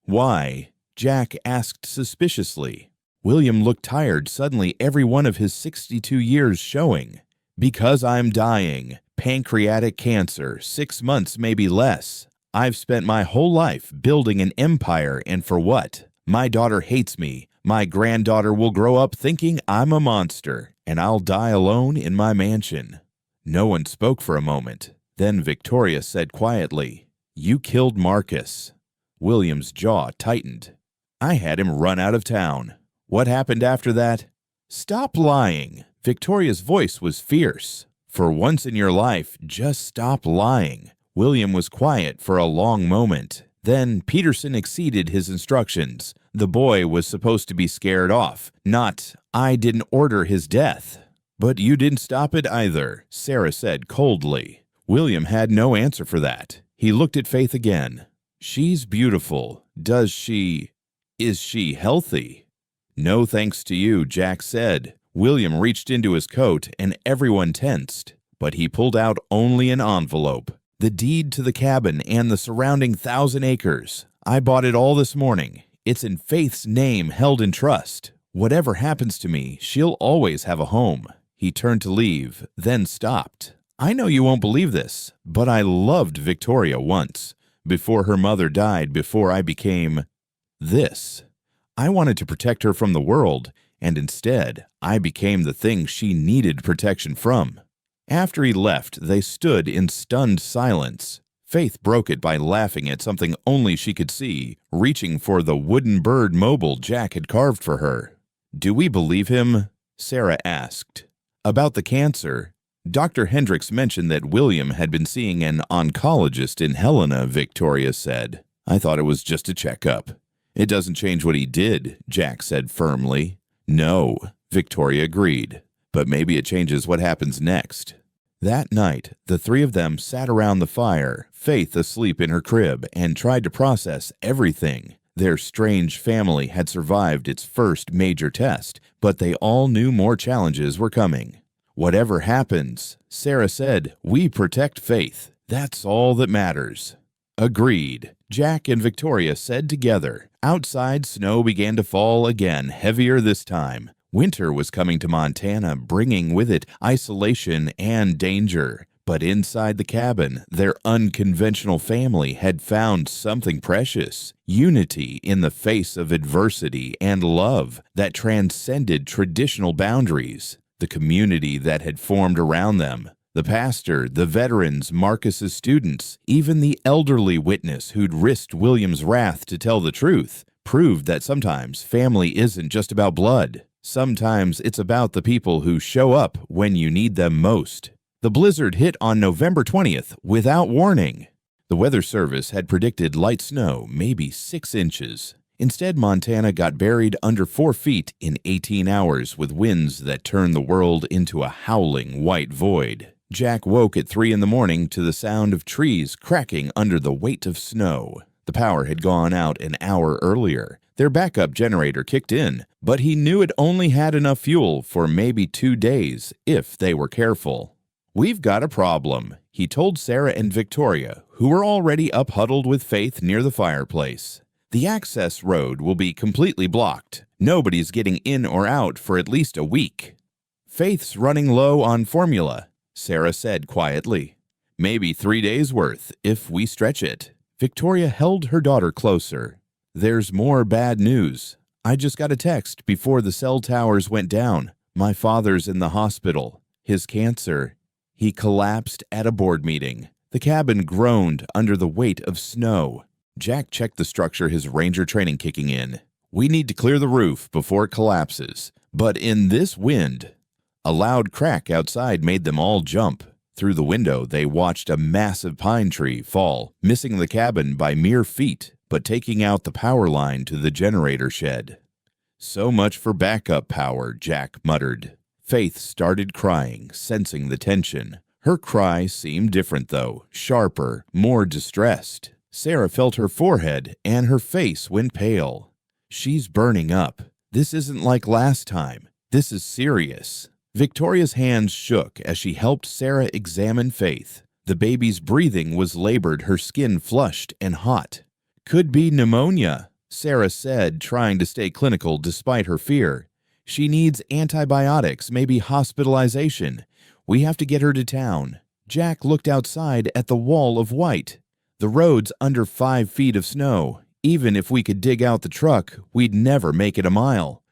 "Why?" Jack asked suspiciously. William looked tired, suddenly every one of his 62 years showing. Because I'm dying. Pancreatic cancer, 6 months, maybe less. I've spent my whole life building an empire, and for what? My daughter hates me. My granddaughter will grow up thinking I'm a monster, and I'll die alone in my mansion. No one spoke for a moment. Then Victoria said quietly, "You killed Marcus." William's jaw tightened. "I had him run out of town." "What happened after that?" "Stop lying." Victoria's voice was fierce. "For once in your life, just stop lying." William was quiet for a long moment. Then Peterson exceeded his instructions. The boy was supposed to be scared off, not, "I didn't order his death." "But you didn't stop it either," Sarah said coldly. William had no answer for that. He looked at Faith again. "She's beautiful. Is she healthy?" "No thanks to you," Jack said. William reached into his coat and everyone tensed, but he pulled out only an envelope. "The deed to the cabin and the surrounding 1,000 acres. I bought it all this morning. It's in Faith's name, held in trust. Whatever happens to me, she'll always have a home." He turned to leave, then stopped. "I know you won't believe this, but I loved Victoria once, before her mother died, before I became this. I wanted to protect her from the world, and instead, I became the thing she needed protection from." After he left, they stood in stunned silence. Faith broke it by laughing at something only she could see, reaching for the wooden bird mobile Jack had carved for her. "Do we believe him?" Sarah asked. About the cancer, Dr. Hendricks mentioned that William had been seeing an oncologist in Helena, Victoria said. "I thought it was just a checkup." "It doesn't change what he did," Jack said firmly. "No," Victoria agreed, "but maybe it changes what happens next." That night, the three of them sat around the fire, Faith asleep in her crib, and tried to process everything. Their strange family had survived its first major test, but they all knew more challenges were coming. "Whatever happens," Sarah said, "we protect Faith. That's all that matters." "Agreed," Jack and Victoria said together. Outside, snow began to fall again, heavier this time. Winter was coming to Montana, bringing with it isolation and danger. But inside the cabin, their unconventional family had found something precious. Unity in the face of adversity and love that transcended traditional boundaries. The community that had formed around them. The pastor, the veterans, Marcus's students, even the elderly witness who'd risked William's wrath to tell the truth, proved that sometimes family isn't just about blood. Sometimes it's about the people who show up when you need them most. The blizzard hit on November 20th without warning. The Weather Service had predicted light snow, maybe 6 inches. Instead, Montana got buried under 4 feet in 18 hours with winds that turned the world into a howling white void. Jack woke at 3 in the morning to the sound of trees cracking under the weight of snow. The power had gone out an hour earlier. Their backup generator kicked in, but he knew it only had enough fuel for maybe 2 days, if they were careful. "We've got a problem," he told Sarah and Victoria, who were already up huddled with Faith near the fireplace. "The access road will be completely blocked. Nobody's getting in or out for at least a week." "Faith's running low on formula," Sarah said quietly. "Maybe 3 days' worth, if we stretch it." Victoria held her daughter closer. "There's more bad news. I just got a text before the cell towers went down. My father's in the hospital. His cancer. He collapsed at a board meeting." The cabin groaned under the weight of snow. Jack checked the structure, his ranger training kicking in. "We need to clear the roof before it collapses. But in this wind..." A loud crack outside made them all jump. Through the window, they watched a massive pine tree fall, missing the cabin by mere feet, but taking out the power line to the generator shed. "So much for backup power," Jack muttered. Faith started crying, sensing the tension. Her cry seemed different, though, sharper, more distressed. Sarah felt her forehead, and her face went pale. "She's burning up. This isn't like last time. This is serious." Victoria's hands shook as she helped Sarah examine Faith. The baby's breathing was labored, her skin flushed and hot. "Could be pneumonia." Sarah said, trying to stay clinical despite her fear. "She needs antibiotics, maybe hospitalization. We have to get her to town." Jack looked outside at the wall of white. The road's under 5 feet of snow. Even if we could dig out the truck, we'd never make it a mile.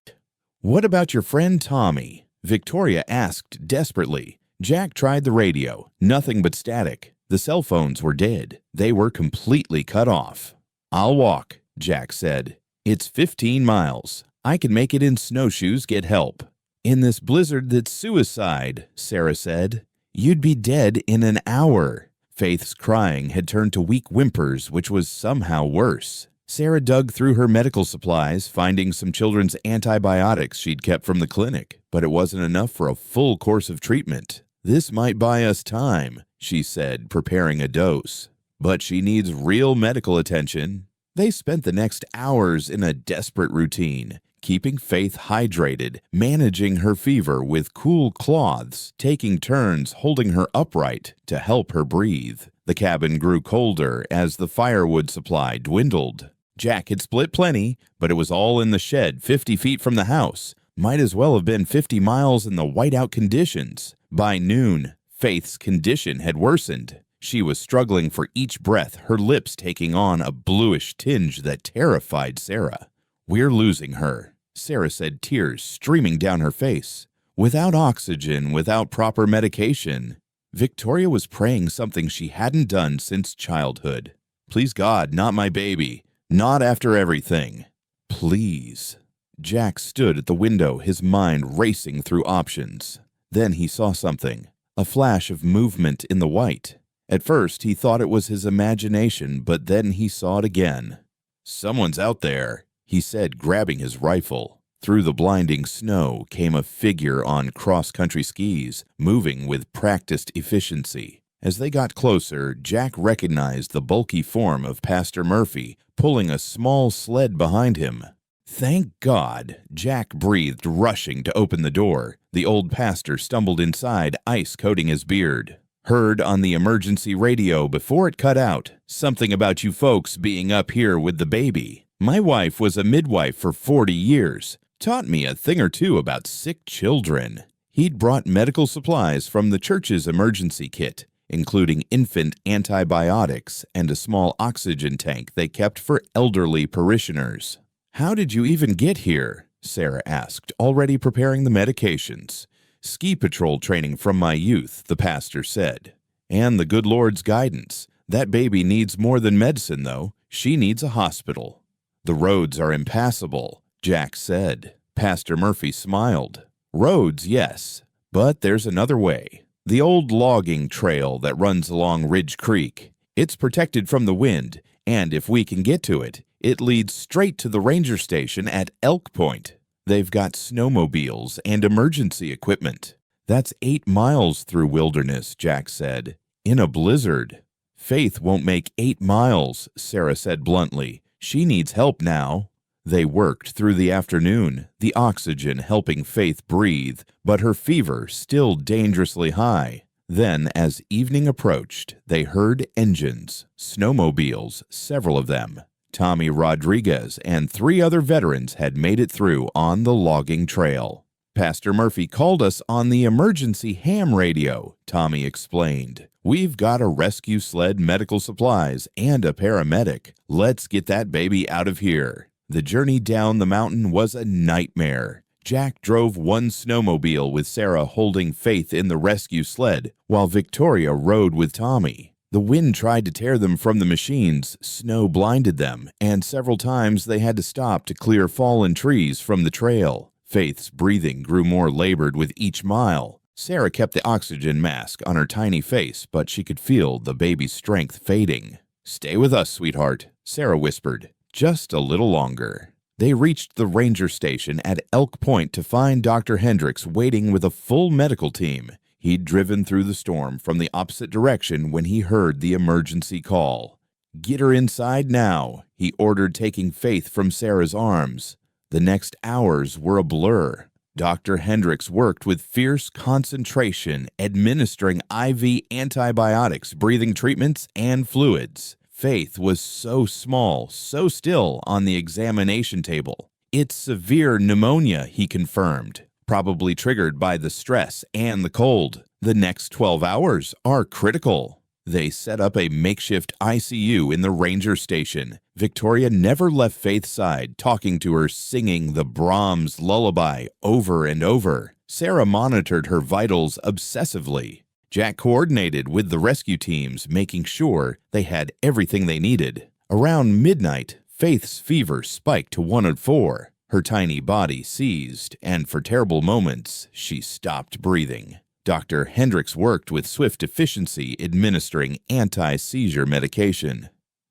"What about your friend Tommy?" Victoria asked desperately. Jack tried the radio. Nothing but static. The cell phones were dead. They were completely cut off. "I'll walk," Jack said. "It's 15 miles. I can make it in snowshoes, get help." "In this blizzard that's suicide," Sarah said. "You'd be dead in an hour." Faith's crying had turned to weak whimpers, which was somehow worse. Sarah dug through her medical supplies, finding some children's antibiotics she'd kept from the clinic, but it wasn't enough for a full course of treatment. "This might buy us time," she said, preparing a dose. "But she needs real medical attention." They spent the next hours in a desperate routine, keeping Faith hydrated, managing her fever with cool cloths, taking turns holding her upright to help her breathe. The cabin grew colder as the firewood supply dwindled. Jack had split plenty, but it was all in the shed 50 feet from the house. Might as well have been 50 miles in the whiteout conditions. By noon, Faith's condition had worsened. She was struggling for each breath, her lips taking on a bluish tinge that terrified Sarah. "We're losing her," Sarah said, tears streaming down her face. Without oxygen, without proper medication. Victoria was praying something she hadn't done since childhood. "Please God, not my baby. Not after everything. Please." Jack stood at the window, his mind racing through options. Then he saw something, a flash of movement in the white. At first, he thought it was his imagination, but then he saw it again. "Someone's out there," he said, grabbing his rifle. Through the blinding snow came a figure on cross-country skis, moving with practiced efficiency. As they got closer, Jack recognized the bulky form of Pastor Murphy, pulling a small sled behind him. "Thank God," Jack breathed, rushing to open the door. The old pastor stumbled inside, ice coating his beard. "Heard on the emergency radio before it cut out, something about you folks being up here with the baby. My wife was a midwife for 40 years. Taught me a thing or two about sick children." He'd brought medical supplies from the church's emergency kit, including infant antibiotics and a small oxygen tank they kept for elderly parishioners. "How did you even get here?" Sarah asked, already preparing the medications. "Ski patrol training from my youth," the pastor said. "And the good Lord's guidance. That baby needs more than medicine, though. She needs a hospital." "The roads are impassable," Jack said. Pastor Murphy smiled. "Roads, yes, but there's another way. The old logging trail that runs along Ridge Creek. It's protected from the wind, and if we can get to it, it leads straight to the ranger station at Elk Point. They've got snowmobiles and emergency equipment." "That's 8 miles through wilderness," Jack said. "In a blizzard." "Faith won't make 8 miles," Sarah said bluntly. "She needs help now." They worked through the afternoon, the oxygen helping Faith breathe, but her fever still dangerously high. Then, as evening approached, they heard engines, snowmobiles, several of them. Tommy Rodriguez and 3 other veterans had made it through on the logging trail. "Pastor Murphy called us on the emergency ham radio," Tommy explained. "We've got a rescue sled, medical supplies, and a paramedic. Let's get that baby out of here." The journey down the mountain was a nightmare. Jack drove one snowmobile with Sarah holding Faith in the rescue sled, while Victoria rode with Tommy. The wind tried to tear them from the machines, snow blinded them, and several times they had to stop to clear fallen trees from the trail. Faith's breathing grew more labored with each mile. Sarah kept the oxygen mask on her tiny face, but she could feel the baby's strength fading. "Stay with us, sweetheart," Sarah whispered. "Just a little longer." They reached the ranger station at Elk Point to find Dr. Hendricks waiting with a full medical team. He'd driven through the storm from the opposite direction when he heard the emergency call. "Get her inside now," he ordered, taking Faith from Sarah's arms. The next hours were a blur. Dr. Hendricks worked with fierce concentration, administering IV antibiotics, breathing treatments, and fluids. Faith was so small, so still on the examination table. It's severe pneumonia, he confirmed, probably triggered by the stress and the cold. The next 12 hours are critical. They set up a makeshift ICU in the ranger station. Victoria never left Faith's side, talking to her, singing the Brahms lullaby over and over. Sarah monitored her vitals obsessively. Jack coordinated with the rescue teams, making sure they had everything they needed. Around midnight, Faith's fever spiked to 104. Her tiny body seized, and for terrible moments, she stopped breathing. Dr. Hendricks worked with swift efficiency, administering anti-seizure medication.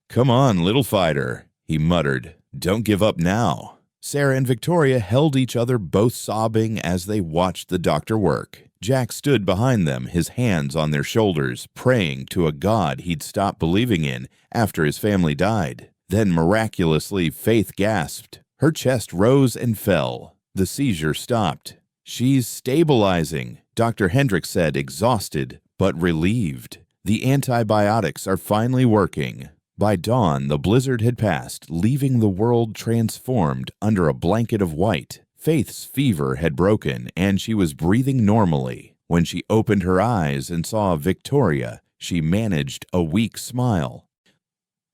"Come on, little fighter," he muttered. "Don't give up now." Sarah and Victoria held each other, both sobbing as they watched the doctor work. Jack stood behind them, his hands on their shoulders, praying to a God he'd stopped believing in after his family died. Then miraculously, Faith gasped. Her chest rose and fell. The seizure stopped. "She's stabilizing," Dr. Hendricks said, exhausted but relieved. "The antibiotics are finally working." By dawn, the blizzard had passed, leaving the world transformed under a blanket of white. Faith's fever had broken, and she was breathing normally. When she opened her eyes and saw Victoria, she managed a weak smile.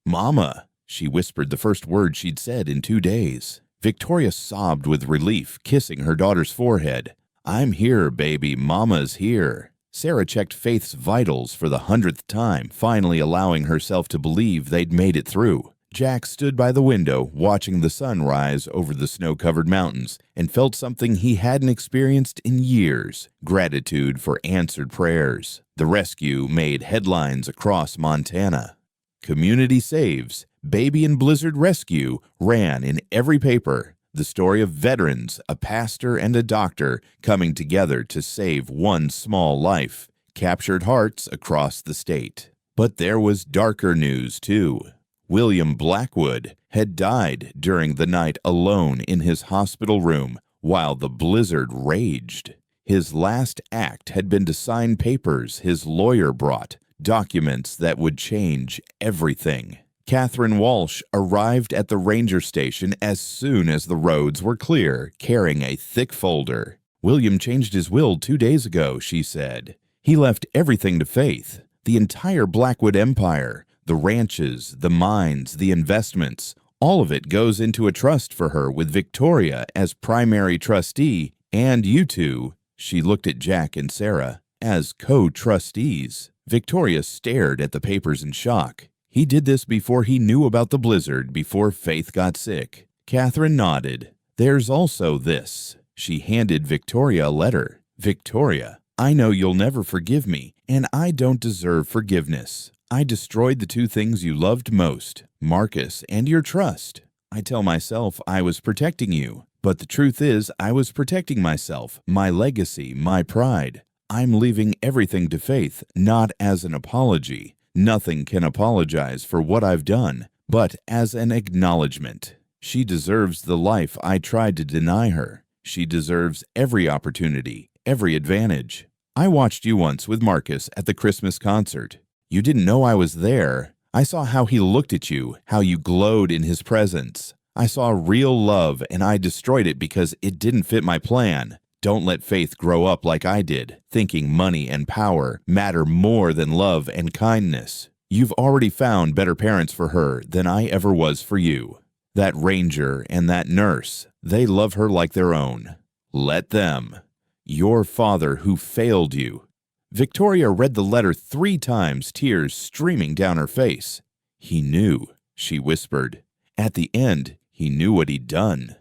"Mama," she whispered, the first word she'd said in 2 days. Victoria sobbed with relief, kissing her daughter's forehead. "I'm here, baby. Mama's here." Sarah checked Faith's vitals for the 100th time, finally allowing herself to believe they'd made it through. Jack stood by the window, watching the sun rise over the snow-covered mountains, and felt something he hadn't experienced in years: gratitude for answered prayers. The rescue made headlines across Montana. "Community saves. Baby in blizzard rescue" ran in every paper. The story of veterans, a pastor and a doctor, coming together to save one small life, captured hearts across the state. But there was darker news, too. William Blackwood had died during the night alone in his hospital room while the blizzard raged. His last act had been to sign papers his lawyer brought, documents that would change everything. Catherine Walsh arrived at the ranger station as soon as the roads were clear, carrying a thick folder. "William changed his will 2 days ago," she said. "He left everything to Faith. The entire Blackwood empire, the ranches, the mines, the investments, all of it goes into a trust for her with Victoria as primary trustee, and you two," she looked at Jack and Sarah, "as co-trustees." Victoria stared at the papers in shock. He did this before he knew about the blizzard, before Faith got sick. Catherine nodded. "There's also this." She handed Victoria a letter. "Victoria, I know you'll never forgive me, and I don't deserve forgiveness. I destroyed the 2 things you loved most, Marcus and your trust. I tell myself I was protecting you, but the truth is I was protecting myself, my legacy, my pride. I'm leaving everything to Faith, not as an apology. Nothing can apologize for what I've done, but as an acknowledgement. She deserves the life I tried to deny her. She deserves every opportunity, every advantage. I watched you once with Marcus at the Christmas concert. You didn't know I was there. I saw how he looked at you, how you glowed in his presence. I saw real love, and I destroyed it because it didn't fit my plan. Don't let Faith grow up like I did, thinking money and power matter more than love and kindness. You've already found better parents for her than I ever was for you. That ranger and that nurse, they love her like their own. Let them. Your father who failed you." Victoria read the letter 3 times, tears streaming down her face. "He knew," she whispered. At the end, he knew what he'd done.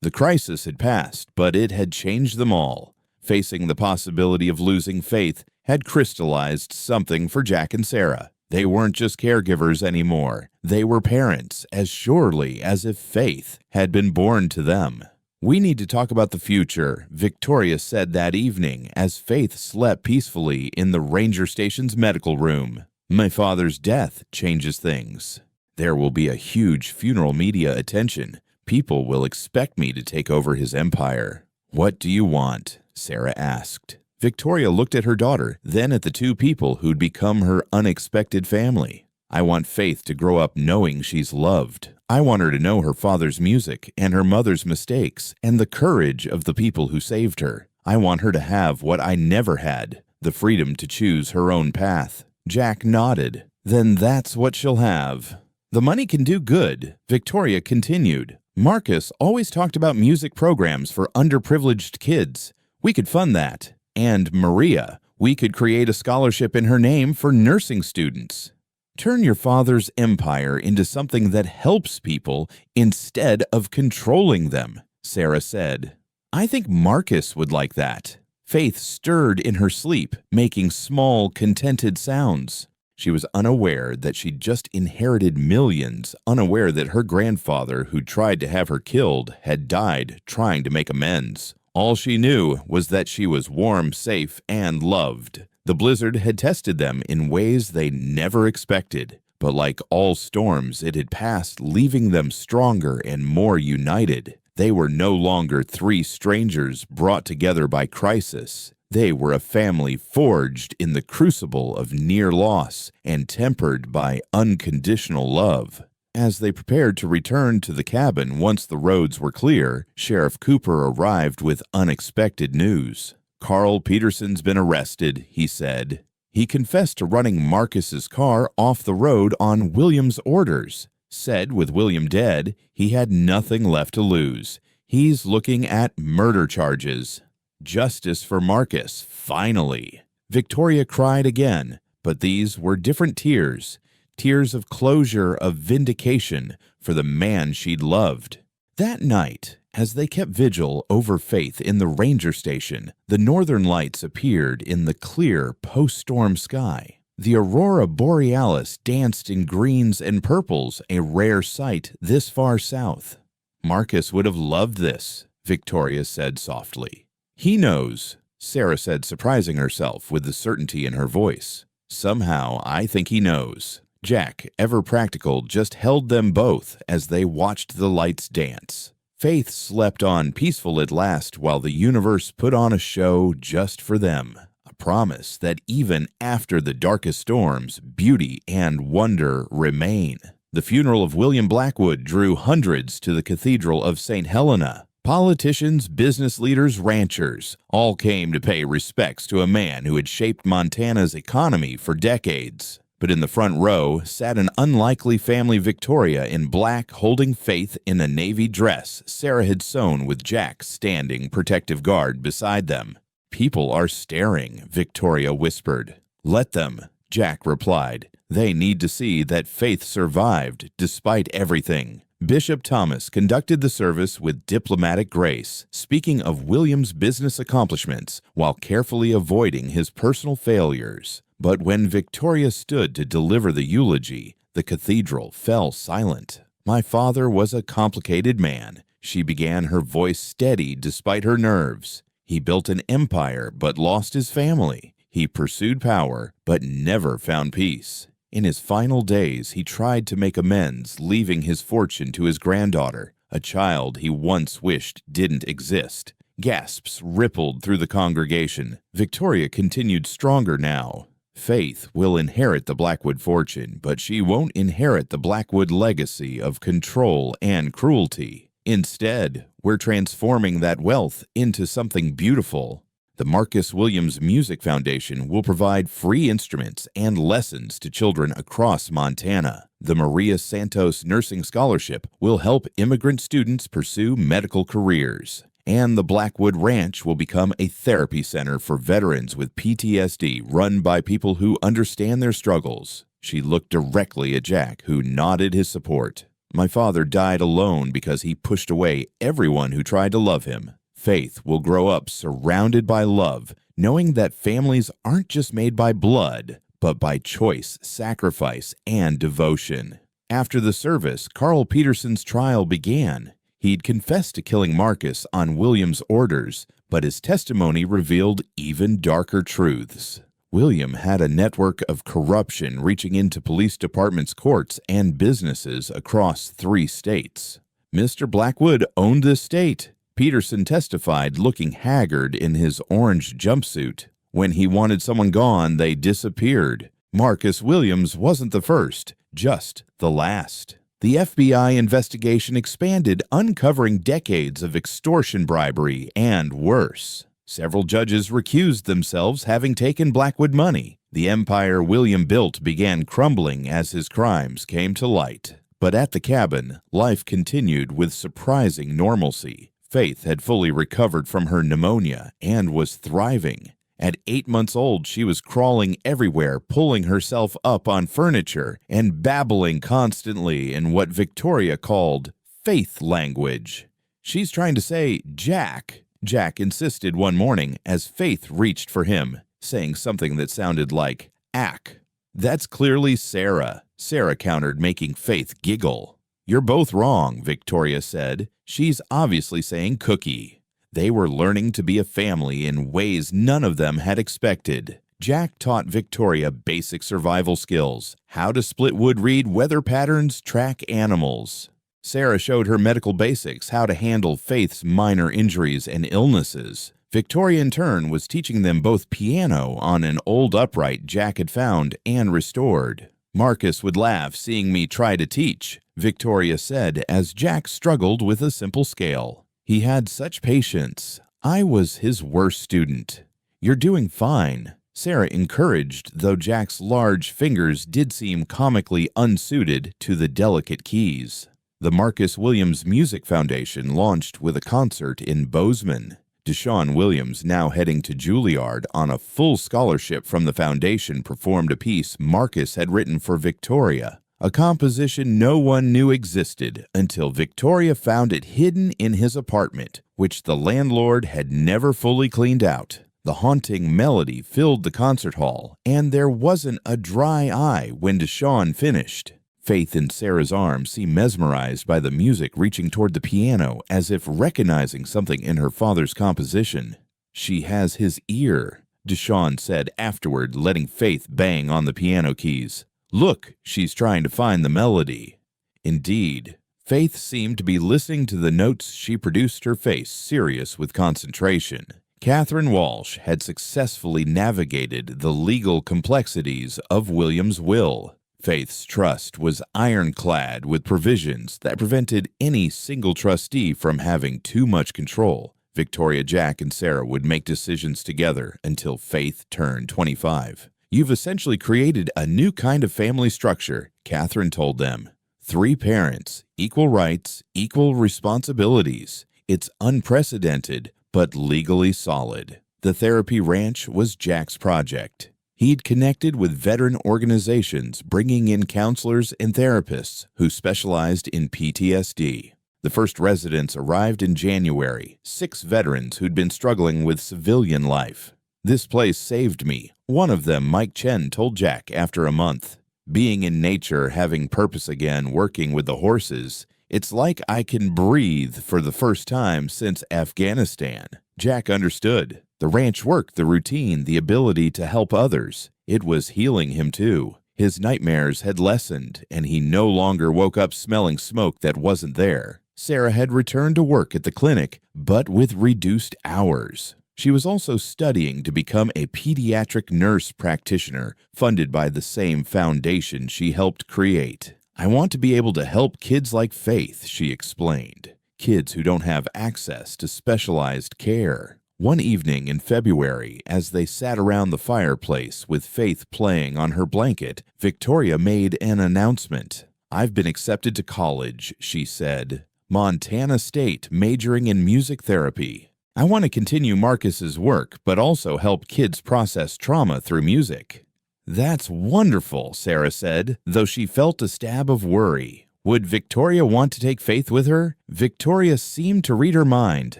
The crisis had passed, but it had changed them all. Facing the possibility of losing Faith had crystallized something for Jack and Sarah. They weren't just caregivers anymore. They were parents, as surely as if Faith had been born to them. "We need to talk about the future," Victoria said that evening as Faith slept peacefully in the ranger station's medical room. "My father's death changes things. There will be a huge funeral media attention. People will expect me to take over his empire." "What do you want?" Sarah asked. Victoria looked at her daughter, then at the 2 people who'd become her unexpected family. I want Faith to grow up knowing she's loved. I want her to know her father's music and her mother's mistakes and the courage of the people who saved her. I want her to have what I never had, the freedom to choose her own path." Jack nodded. "Then that's what she'll have." "The money can do good," Victoria continued. "Marcus always talked about music programs for underprivileged kids. We could fund that. And Maria, we could create a scholarship in her name for nursing students. Turn your father's empire into something that helps people instead of controlling them," Sarah said. "I think Marcus would like that." Faith stirred in her sleep, making small, contented sounds. She was unaware that she'd just inherited millions, unaware that her grandfather, who tried to have her killed, had died trying to make amends. All she knew was that she was warm, safe, and loved. The blizzard had tested them in ways they never expected, but like all storms, it had passed, leaving them stronger and more united. They were no longer three strangers brought together by crisis. They were a family forged in the crucible of near loss and tempered by unconditional love. As they prepared to return to the cabin once the roads were clear, Sheriff Cooper arrived with unexpected news. "Carl Peterson's been arrested," he said. He confessed to running Marcus's car off the road on William's orders. Said with William dead, he had nothing left to lose. He's looking at murder charges. Justice for Marcus, finally. Victoria cried again, but these were different tears. Tears of closure, of vindication for the man she'd loved. That night, as they kept vigil over Faith in the ranger station, the northern lights appeared in the clear post-storm sky. The aurora borealis danced in greens and purples, a rare sight this far south. "Marcus would have loved this," Victoria said softly. "He knows," Sarah said, surprising herself with the certainty in her voice. "Somehow, I think he knows." Jack, ever practical, just held them both as they watched the lights dance. Faith slept on peaceful at last while the universe put on a show just for them. A promise that even after the darkest storms, beauty and wonder remain. The funeral of William Blackwood drew hundreds to the Cathedral of St. Helena. Politicians, business leaders, ranchers all came to pay respects to a man who had shaped Montana's economy for decades. But in the front row sat an unlikely family, Victoria in black, holding Faith in a navy dress Sarah had sewn with Jack standing protective guard beside them. "People are staring," Victoria whispered. "Let them," Jack replied. "They need to see that Faith survived despite everything." Bishop Thomas conducted the service with diplomatic grace, speaking of William's business accomplishments while carefully avoiding his personal failures. But when Victoria stood to deliver the eulogy, the cathedral fell silent. "My father was a complicated man," she began, her voice steady despite her nerves. "He built an empire but lost his family. He pursued power but never found peace. In his final days, he tried to make amends, leaving his fortune to his granddaughter, a child he once wished didn't exist." Gasps rippled through the congregation. Victoria continued stronger now. "Faith will inherit the Blackwood fortune, but she won't inherit the Blackwood legacy of control and cruelty. Instead, we're transforming that wealth into something beautiful. The Marcus Williams Music Foundation will provide free instruments and lessons to children across Montana. The Maria Santos Nursing Scholarship will help immigrant students pursue medical careers. And the Blackwood Ranch will become a therapy center for veterans with PTSD run by people who understand their struggles." She looked directly at Jack, who nodded his support. "My father died alone because he pushed away everyone who tried to love him. Faith will grow up surrounded by love, knowing that families aren't just made by blood, but by choice, sacrifice, and devotion." After the service, Carl Peterson's trial began. He'd confessed to killing Marcus on William's orders, but his testimony revealed even darker truths. William had a network of corruption reaching into police departments, courts, and businesses across 3 states. Mr. Blackwood owned the state, Peterson testified, looking haggard in his orange jumpsuit. When he wanted someone gone, they disappeared. Marcus Williams wasn't the first. just the last. The FBI investigation expanded, uncovering decades of extortion, bribery, and worse. Several judges recused themselves, having taken Blackwood money. The empire William built began crumbling as his crimes came to light. But at the cabin, life continued with surprising normalcy. Faith had fully recovered from her pneumonia and was thriving. At 8 months old, she was crawling everywhere, pulling herself up on furniture, and babbling constantly in what Victoria called faith language. "She's trying to say, Jack." Jack insisted one morning as Faith reached for him, saying something that sounded like, "ack." "That's clearly Sarah," Sarah countered, making Faith giggle. "You're both wrong," Victoria said. "She's obviously saying cookie." They were learning to be a family in ways none of them had expected. Jack taught Victoria basic survival skills, how to split wood, read weather patterns, track animals. Sarah showed her medical basics, how to handle Faith's minor injuries and illnesses. Victoria, in turn, was teaching them both piano on an old upright Jack had found and restored. "Marcus would laugh seeing me try to teach," Victoria said as Jack struggled with a simple scale. "He had such patience. I was his worst student." "You're doing fine," Sarah encouraged, though Jack's large fingers did seem comically unsuited to the delicate keys. The Marcus Williams Music Foundation launched with a concert in Bozeman. Deshaun Williams, now heading to Juilliard on a full scholarship from the foundation, performed a piece Marcus had written for Victoria, a composition no one knew existed until Victoria found it hidden in his apartment, which the landlord had never fully cleaned out. The haunting melody filled the concert hall, and there wasn't a dry eye when Deshaun finished. Faith, in Sarah's arms, seemed mesmerized by the music reaching toward the piano, as if recognizing something in her father's composition. "She has his ear," Deshaun said afterward, letting Faith bang on the piano keys. "Look, she's trying to find the melody." Indeed, Faith seemed to be listening to the notes she produced, her face serious with concentration. Catherine Walsh had successfully navigated the legal complexities of William's will. Faith's trust was ironclad with provisions that prevented any single trustee from having too much control. Victoria, Jack, and Sarah would make decisions together until Faith turned 25. "You've essentially created a new kind of family structure," Catherine told them. 3 parents, equal rights, equal responsibilities. It's unprecedented, but legally solid. The therapy ranch was Jack's project. He'd connected with veteran organizations, bringing in counselors and therapists who specialized in PTSD. The first residents arrived in January, 6 veterans who'd been struggling with civilian life. "This place saved me," one of them, Mike Chen, told Jack after a month. "Being in nature, having purpose again, working with the horses, it's like I can breathe for the first time since Afghanistan." Jack understood. The ranch work, the routine, the ability to help others. It was healing him too. His nightmares had lessened, and he no longer woke up smelling smoke that wasn't there. Sarah had returned to work at the clinic, but with reduced hours. She was also studying to become a pediatric nurse practitioner, funded by the same foundation she helped create. "I want to be able to help kids like Faith," she explained. "Kids who don't have access to specialized care." One evening in February, as they sat around the fireplace with Faith playing on her blanket, Victoria made an announcement. "I've been accepted to college," she said. "Montana State, majoring in music therapy. I want to continue Marcus's work, but also help kids process trauma through music." "That's wonderful," Sarah said, though she felt a stab of worry. Would Victoria want to take Faith with her? Victoria seemed to read her mind.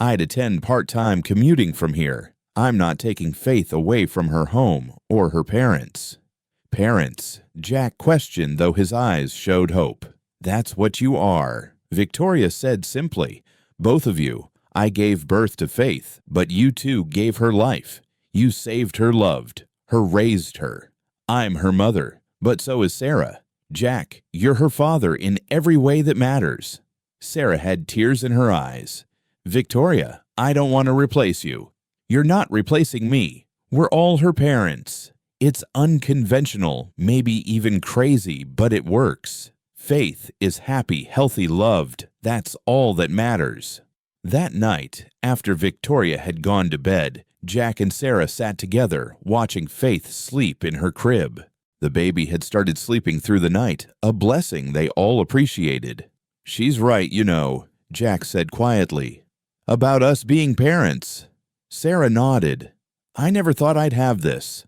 "I'd attend part-time commuting from here. I'm not taking Faith away from her home or her parents." "Parents?" Jack questioned, though his eyes showed hope. "That's what you are," Victoria said simply. "Both of you. I gave birth to Faith, but you too gave her life. You saved her, loved her, raised her. I'm her mother, but so is Sarah. Jack, you're her father in every way that matters." Sarah had tears in her eyes. "Victoria, I don't want to replace you. You're not replacing me. We're all her parents." It's unconventional, maybe even crazy, but it works. Faith is happy, healthy, loved. That's all that matters. That night, after Victoria had gone to bed, Jack and Sarah sat together, watching Faith sleep in her crib. The baby had started sleeping through the night, a blessing they all appreciated. "She's right, you know," Jack said quietly. "About us being parents." Sarah nodded. "I never thought I'd have this.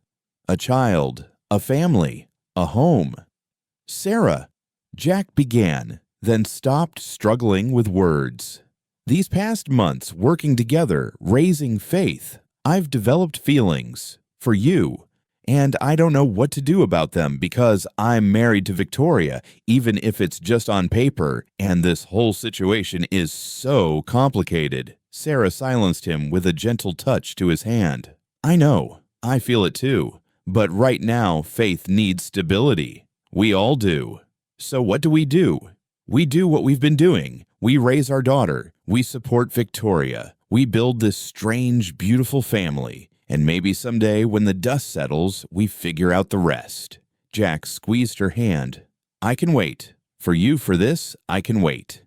A child, a family, a home." "Sarah," Jack began, then stopped, struggling with words. "These past months working together, raising Faith, I've developed feelings for you, and I don't know what to do about them because I'm married to Victoria, even if it's just on paper, and this whole situation is so complicated." Sarah silenced him with a gentle touch to his hand. "I know, I feel it too, but right now Faith needs stability. We all do. So what do? We do what we've been doing. We raise our daughter. We support Victoria. We build this strange, beautiful family. And maybe someday when the dust settles, we figure out the rest." Jack squeezed her hand. "I can wait. For this, I can wait."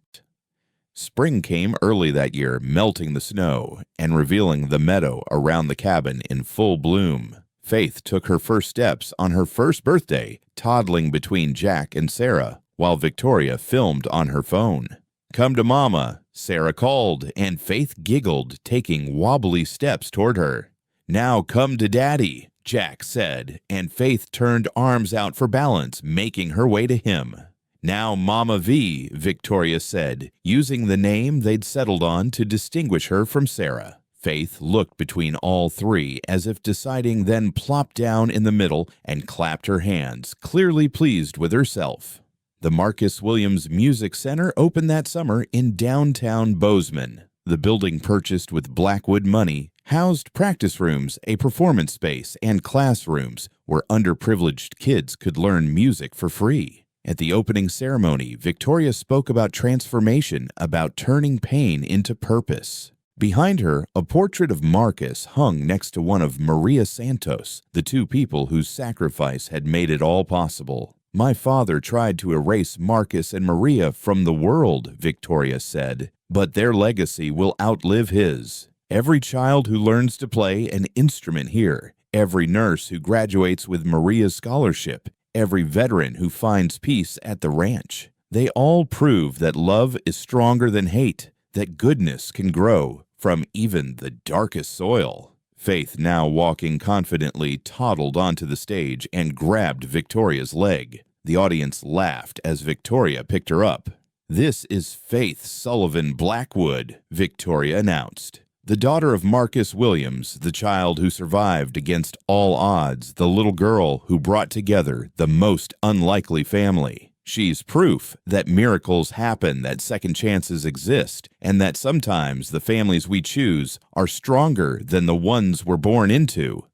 Spring came early that year, melting the snow and revealing the meadow around the cabin in full bloom. Faith took her first steps on her first birthday, toddling between Jack and Sarah, while Victoria filmed on her phone. "Come to Mama," Sarah called, and Faith giggled, taking wobbly steps toward her. "Now come to Daddy," Jack said, and Faith turned arms out for balance, making her way to him. "Now Mama V," Victoria said, using the name they'd settled on to distinguish her from Sarah. Faith looked between all three as if deciding, then plopped down in the middle and clapped her hands, clearly pleased with herself. The Marcus Williams Music Center opened that summer in downtown Bozeman. The building, purchased with Blackwood money, housed practice rooms, a performance space, and classrooms where underprivileged kids could learn music for free. At the opening ceremony, Victoria spoke about transformation, about turning pain into purpose. Behind her, a portrait of Marcus hung next to one of Maria Santos, the two people whose sacrifice had made it all possible. "My father tried to erase Marcus and Maria from the world," Victoria said, "but their legacy will outlive his. Every child who learns to play an instrument here, every nurse who graduates with Maria's scholarship, every veteran who finds peace at the ranch, they all prove that love is stronger than hate, that goodness can grow from even the darkest soil." Faith, now walking confidently, toddled onto the stage and grabbed Victoria's leg. The audience laughed as Victoria picked her up. "This is Faith Sullivan Blackwood," Victoria announced. "The daughter of Marcus Williams, the child who survived against all odds, the little girl who brought together the most unlikely family. She's proof that miracles happen, that second chances exist, and that sometimes the families we choose are stronger than the ones we're born into."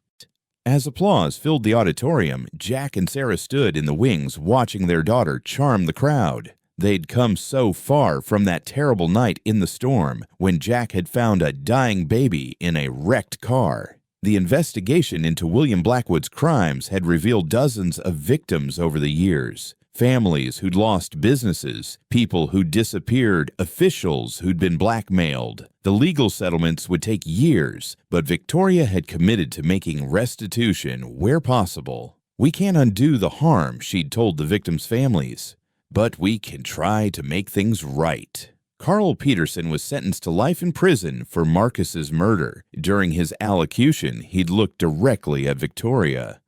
As applause filled the auditorium, Jack and Sarah stood in the wings watching their daughter charm the crowd. They'd come so far from that terrible night in the storm when Jack had found a dying baby in a wrecked car. The investigation into William Blackwood's crimes had revealed dozens of victims over the years. Families who'd lost businesses, people who'd disappeared, officials who'd been blackmailed. The legal settlements would take years, but Victoria had committed to making restitution where possible. "We can't undo the harm," she'd told the victims' families, "but we can try to make things right." Carl Peterson was sentenced to life in prison for Marcus's murder. During his allocution, he'd looked directly at Victoria.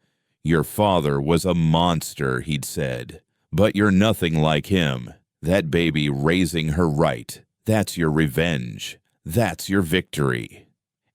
"Your father was a monster," he'd said, "but you're nothing like him. That baby raising her right, that's your revenge. That's your victory."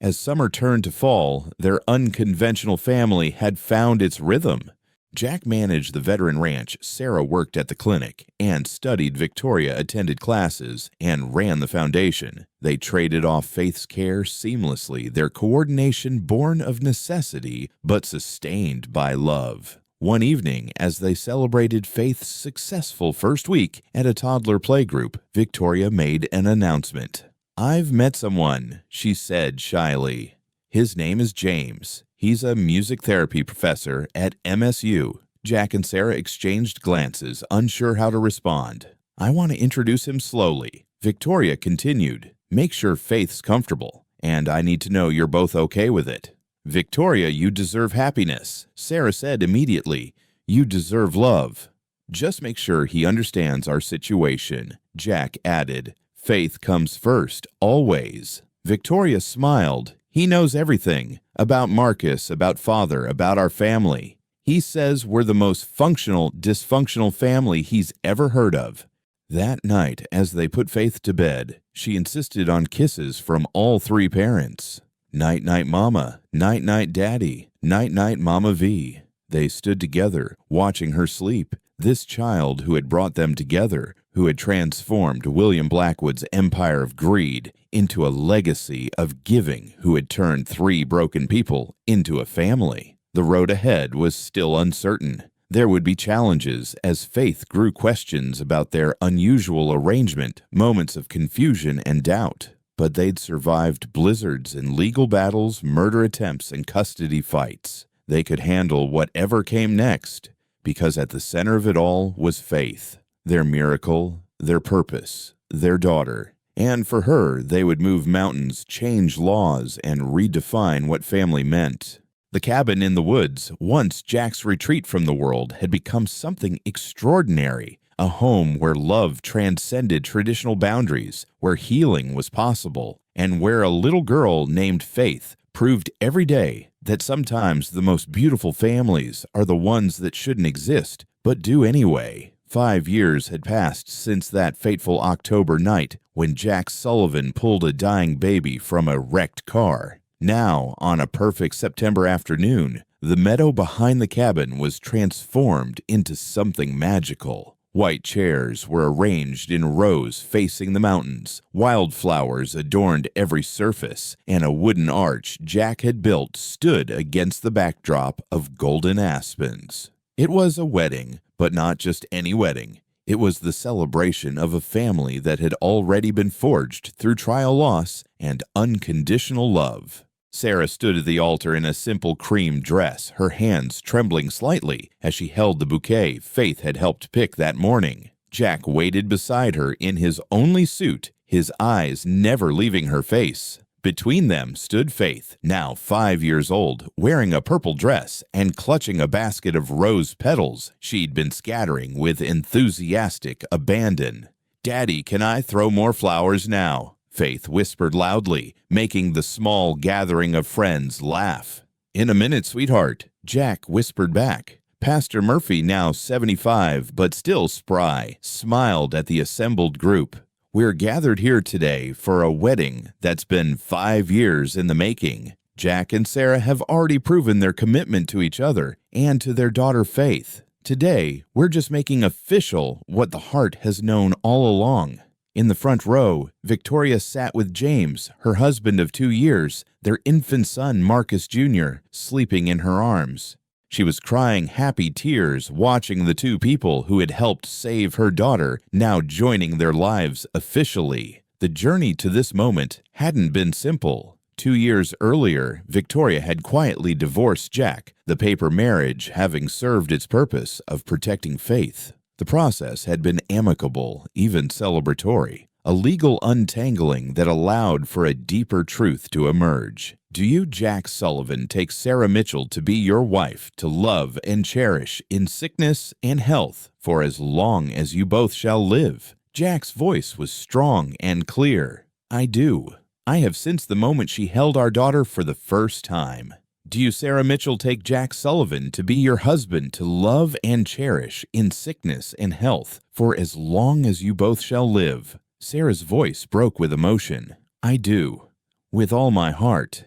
As summer turned to fall, their unconventional family had found its rhythm. Jack managed the veteran ranch, Sarah worked at the clinic, and studied. Victoria attended classes and ran the foundation. They traded off Faith's care seamlessly, their coordination born of necessity but sustained by love. One evening, as they celebrated Faith's successful first week at a toddler playgroup, Victoria made an announcement. "I've met someone," she said shyly. "His name is James. He's a music therapy professor at MSU. Jack and Sarah exchanged glances, unsure how to respond. I want to introduce him slowly. Victoria continued. Make sure Faith's comfortable, and I need to know you're both okay with it. Victoria, you deserve happiness. Sarah said immediately, you deserve love. Just make sure he understands our situation. Jack added, Faith comes first, always. Victoria smiled. He knows everything. About Marcus, about father, about our family. He says we're the most functional, dysfunctional family he's ever heard of. That night, as they put Faith to bed, she insisted on kisses from all three parents. Night-night Mama, night-night Daddy, night-night Mama V. They stood together, watching her sleep. This child who had brought them together, who had transformed William Blackwood's empire of greed into a legacy of giving, who had turned three broken people into a family. The road ahead was still uncertain. There would be challenges as Faith grew questions about their unusual arrangement, moments of confusion and doubt. But they'd survived blizzards and legal battles, murder attempts, and custody fights. They could handle whatever came next, because at the center of it all was Faith, their miracle, their purpose, their daughter. And for her, they would move mountains, change laws, and redefine what family meant. The cabin in the woods, once Jack's retreat from the world, had become something extraordinary, a home where love transcended traditional boundaries, where healing was possible, and where a little girl named Faith proved every day that sometimes the most beautiful families are the ones that shouldn't exist, but do anyway. 5 years had passed since that fateful October night when Jack Sullivan pulled a dying baby from a wrecked car. Now, on a perfect September afternoon, the meadow behind the cabin was transformed into something magical. White chairs were arranged in rows facing the mountains. Wildflowers adorned every surface, and a wooden arch Jack had built stood against the backdrop of golden aspens. It was a wedding, but not just any wedding. It was the celebration of a family that had already been forged through trial loss and unconditional love. Sarah stood at the altar in a simple cream dress, her hands trembling slightly as she held the bouquet Faith had helped pick that morning. Jack waited beside her in his only suit, his eyes never leaving her face. Between them stood Faith, now 5 years old, wearing a purple dress and clutching a basket of rose petals she'd been scattering with enthusiastic abandon. "Daddy, can I throw more flowers now?" Faith whispered loudly, making the small gathering of friends laugh. "In a minute, sweetheart," Jack whispered back. Pastor Murphy, now 75 but still spry, smiled at the assembled group. "We're gathered here today for a wedding that's been 5 years in the making. Jack and Sarah have already proven their commitment to each other and to their daughter Faith. Today, we're just making official what the heart has known all along." In the front row, Victoria sat with James, her husband of 2 years, their infant son Marcus Jr., sleeping in her arms. She was crying happy tears watching the two people who had helped save her daughter now joining their lives officially. The journey to this moment hadn't been simple. 2 years earlier, Victoria had quietly divorced Jack, the paper marriage having served its purpose of protecting Faith. The process had been amicable, even celebratory, a legal untangling that allowed for a deeper truth to emerge. Do you, Jack Sullivan, take Sarah Mitchell to be your wife, to love and cherish in sickness and health for as long as you both shall live? Jack's voice was strong and clear. "I do. I have since the moment she held our daughter for the first time." "Do you, Sarah Mitchell, take Jack Sullivan to be your husband, to love and cherish in sickness and health for as long as you both shall live?" Sarah's voice broke with emotion. "I do, with all my heart."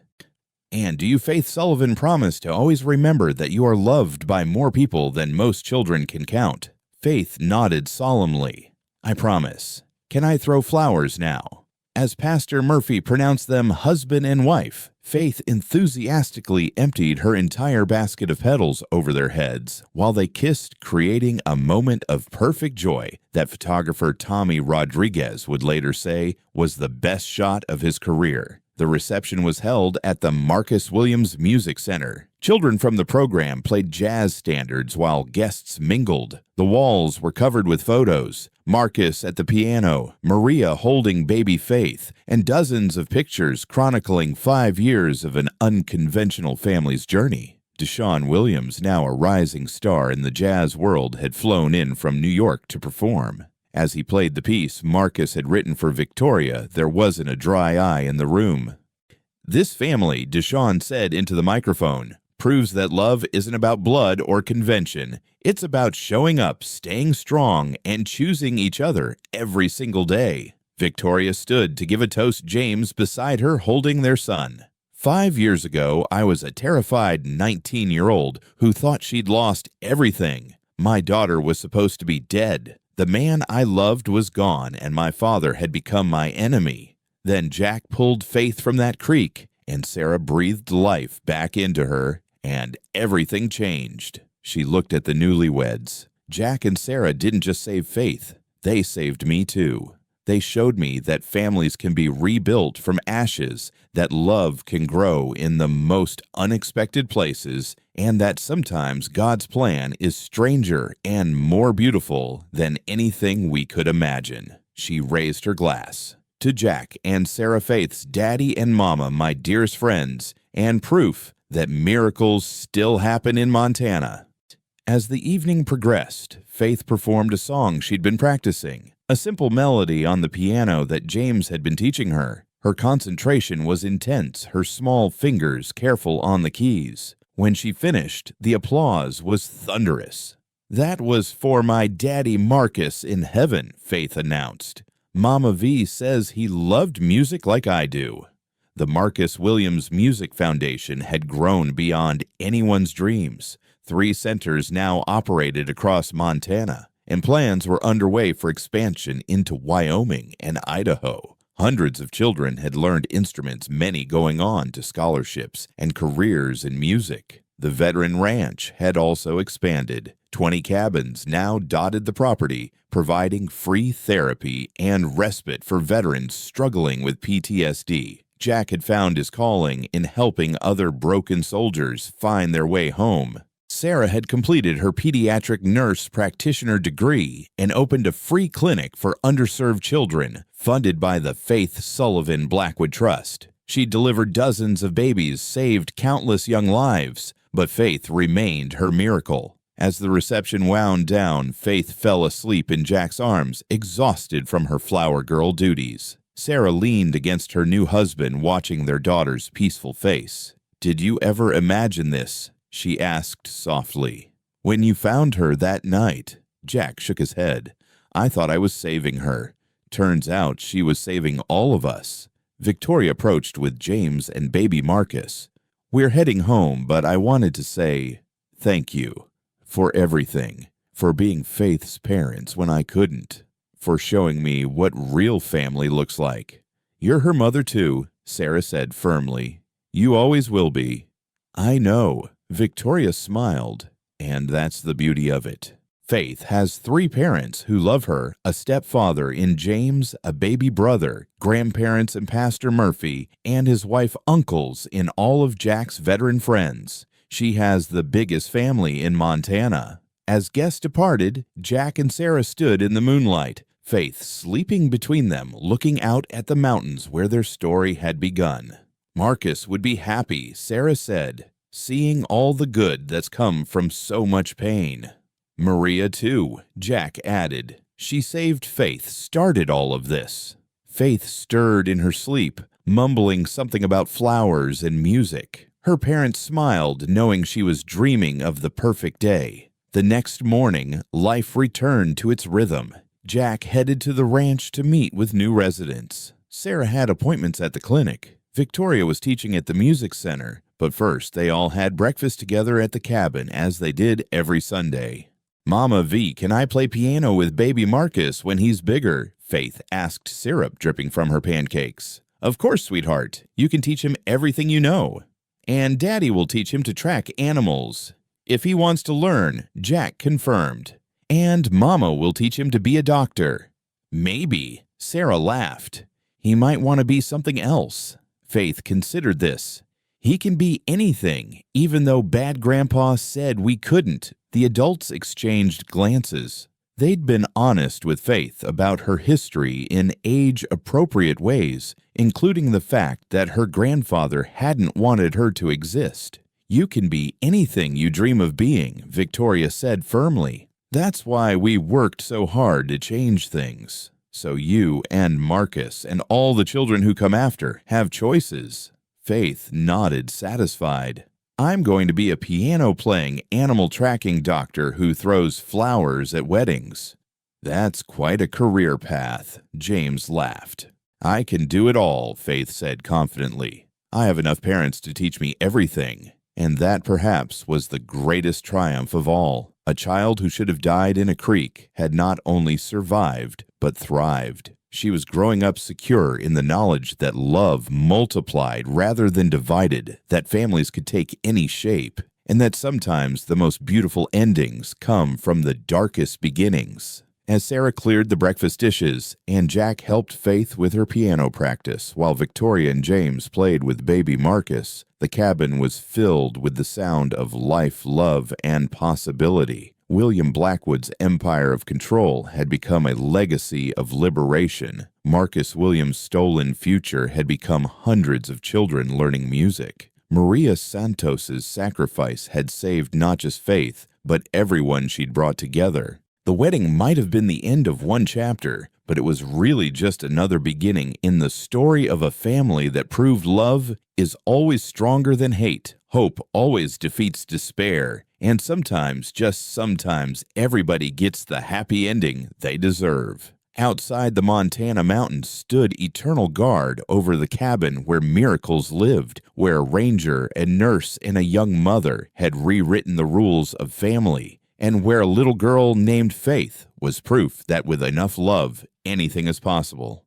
"And do you, Faith Sullivan, promise to always remember that you are loved by more people than most children can count?" Faith nodded solemnly. "I promise. Can I throw flowers now?" As Pastor Murphy pronounced them husband and wife, Faith enthusiastically emptied her entire basket of petals over their heads while they kissed, creating a moment of perfect joy that photographer Tommy Rodriguez would later say was the best shot of his career. The reception was held at the Marcus Williams Music Center. Children from the program played jazz standards while guests mingled. The walls were covered with photos. Marcus at the piano, Maria holding baby Faith, and dozens of pictures chronicling 5 years of an unconventional family's journey. Deshaun Williams, now a rising star in the jazz world, had flown in from New York to perform. As he played the piece Marcus had written for Victoria, there wasn't a dry eye in the room. "This family," Deshaun said into the microphone, "proves that love isn't about blood or convention. It's about showing up, staying strong, and choosing each other every single day." Victoria stood to give a toast, James beside her holding their son. "5 years ago, I was a terrified 19-year-old who thought she'd lost everything. My daughter was supposed to be dead. The man I loved was gone, and my father had become my enemy. Then Jack pulled Faith from that creek, and Sarah breathed life back into her, and everything changed." She looked at the newlyweds. "Jack and Sarah didn't just save Faith. They saved me too. They showed me that families can be rebuilt from ashes, that love can grow in the most unexpected places, and that sometimes God's plan is stranger and more beautiful than anything we could imagine." She raised her glass. "To Jack and Sarah Faith's daddy and mama, my dearest friends, and proof that miracles still happen in Montana." As the evening progressed, Faith performed a song she'd been practicing, a simple melody on the piano that James had been teaching her. Her concentration was intense, her small fingers careful on the keys. When she finished, the applause was thunderous. "That was for my daddy Marcus in heaven," Faith announced. "Mama V says he loved music like I do." The Marcus Williams Music Foundation had grown beyond anyone's dreams. 3 centers now operated across Montana, and plans were underway for expansion into Wyoming and Idaho. Hundreds of children had learned instruments, many going on to scholarships and careers in music. The veteran ranch had also expanded. 20 cabins now dotted the property, providing free therapy and respite for veterans struggling with PTSD. Jack had found his calling in helping other broken soldiers find their way home. Sarah had completed her pediatric nurse practitioner degree and opened a free clinic for underserved children, funded by the Faith Sullivan Blackwood Trust. She delivered dozens of babies, saved countless young lives, but Faith remained her miracle. As the reception wound down, Faith fell asleep in Jack's arms, exhausted from her flower girl duties. Sarah leaned against her new husband, watching their daughter's peaceful face. "Did you ever imagine this?" she asked softly. "When you found her that night?" Jack shook his head. "I thought I was saving her. Turns out she was saving all of us." Victoria approached with James and baby Marcus. "We're heading home, but I wanted to say thank you for everything, for being Faith's parents when I couldn't, for showing me what real family looks like." "You're her mother too," Sarah said firmly. "You always will be." "I know." Victoria smiled, and that's the beauty of it. Faith has 3 parents who love her, a stepfather in James, a baby brother, grandparents in Pastor Murphy, and his wife uncles in all of Jack's veteran friends. She has the biggest family in Montana. As guests departed, Jack and Sarah stood in the moonlight, Faith sleeping between them, looking out at the mountains where their story had begun. Marcus would be happy, Sarah said, seeing all the good that's come from so much pain. Maria, too, Jack added. She saved Faith, started all of this. Faith stirred in her sleep, mumbling something about flowers and music. Her parents smiled, knowing she was dreaming of the perfect day. The next morning, life returned to its rhythm. Jack headed to the ranch to meet with new residents. Sarah had appointments at the clinic. Victoria was teaching at the music center, but first they all had breakfast together at the cabin, as they did every Sunday. "Mama V, can I play piano with baby Marcus when he's bigger?" Faith asked, syrup dripping from her pancakes. "Of course, sweetheart. You can teach him everything you know. And Daddy will teach him to track animals. If he wants to learn," Jack confirmed. "And Mama will teach him to be a doctor." "Maybe," Sarah laughed. "He might want to be something else." Faith considered this. He can be anything, even though Bad Grandpa said we couldn't. The adults exchanged glances. They'd been honest with Faith about her history in age-appropriate ways, including the fact that her grandfather hadn't wanted her to exist. You can be anything you dream of being, Victoria said firmly. That's why we worked so hard to change things. So you and Marcus and all the children who come after have choices. Faith nodded, satisfied. I'm going to be a piano-playing, animal-tracking doctor who throws flowers at weddings. That's quite a career path, James laughed. I can do it all, Faith said confidently. I have enough parents to teach me everything. And that perhaps was the greatest triumph of all. A child who should have died in a creek had not only survived, but thrived. She was growing up secure in the knowledge that love multiplied rather than divided, that families could take any shape, and that sometimes the most beautiful endings come from the darkest beginnings. As Sarah cleared the breakfast dishes and Jack helped Faith with her piano practice while Victoria and James played with baby Marcus, the cabin was filled with the sound of life, love, and possibility. William Blackwood's empire of control had become a legacy of liberation. Marcus Williams' stolen future had become hundreds of children learning music. Maria Santos's sacrifice had saved not just Faith, but everyone she'd brought together. The wedding might have been the end of one chapter, but it was really just another beginning in the story of a family that proved love is always stronger than hate, hope always defeats despair, and sometimes, just sometimes, everybody gets the happy ending they deserve. Outside the Montana mountains stood eternal guard over the cabin where miracles lived, where a ranger, a nurse, and a young mother had rewritten the rules of family, and where a little girl named Faith was proof that with enough love, anything is possible.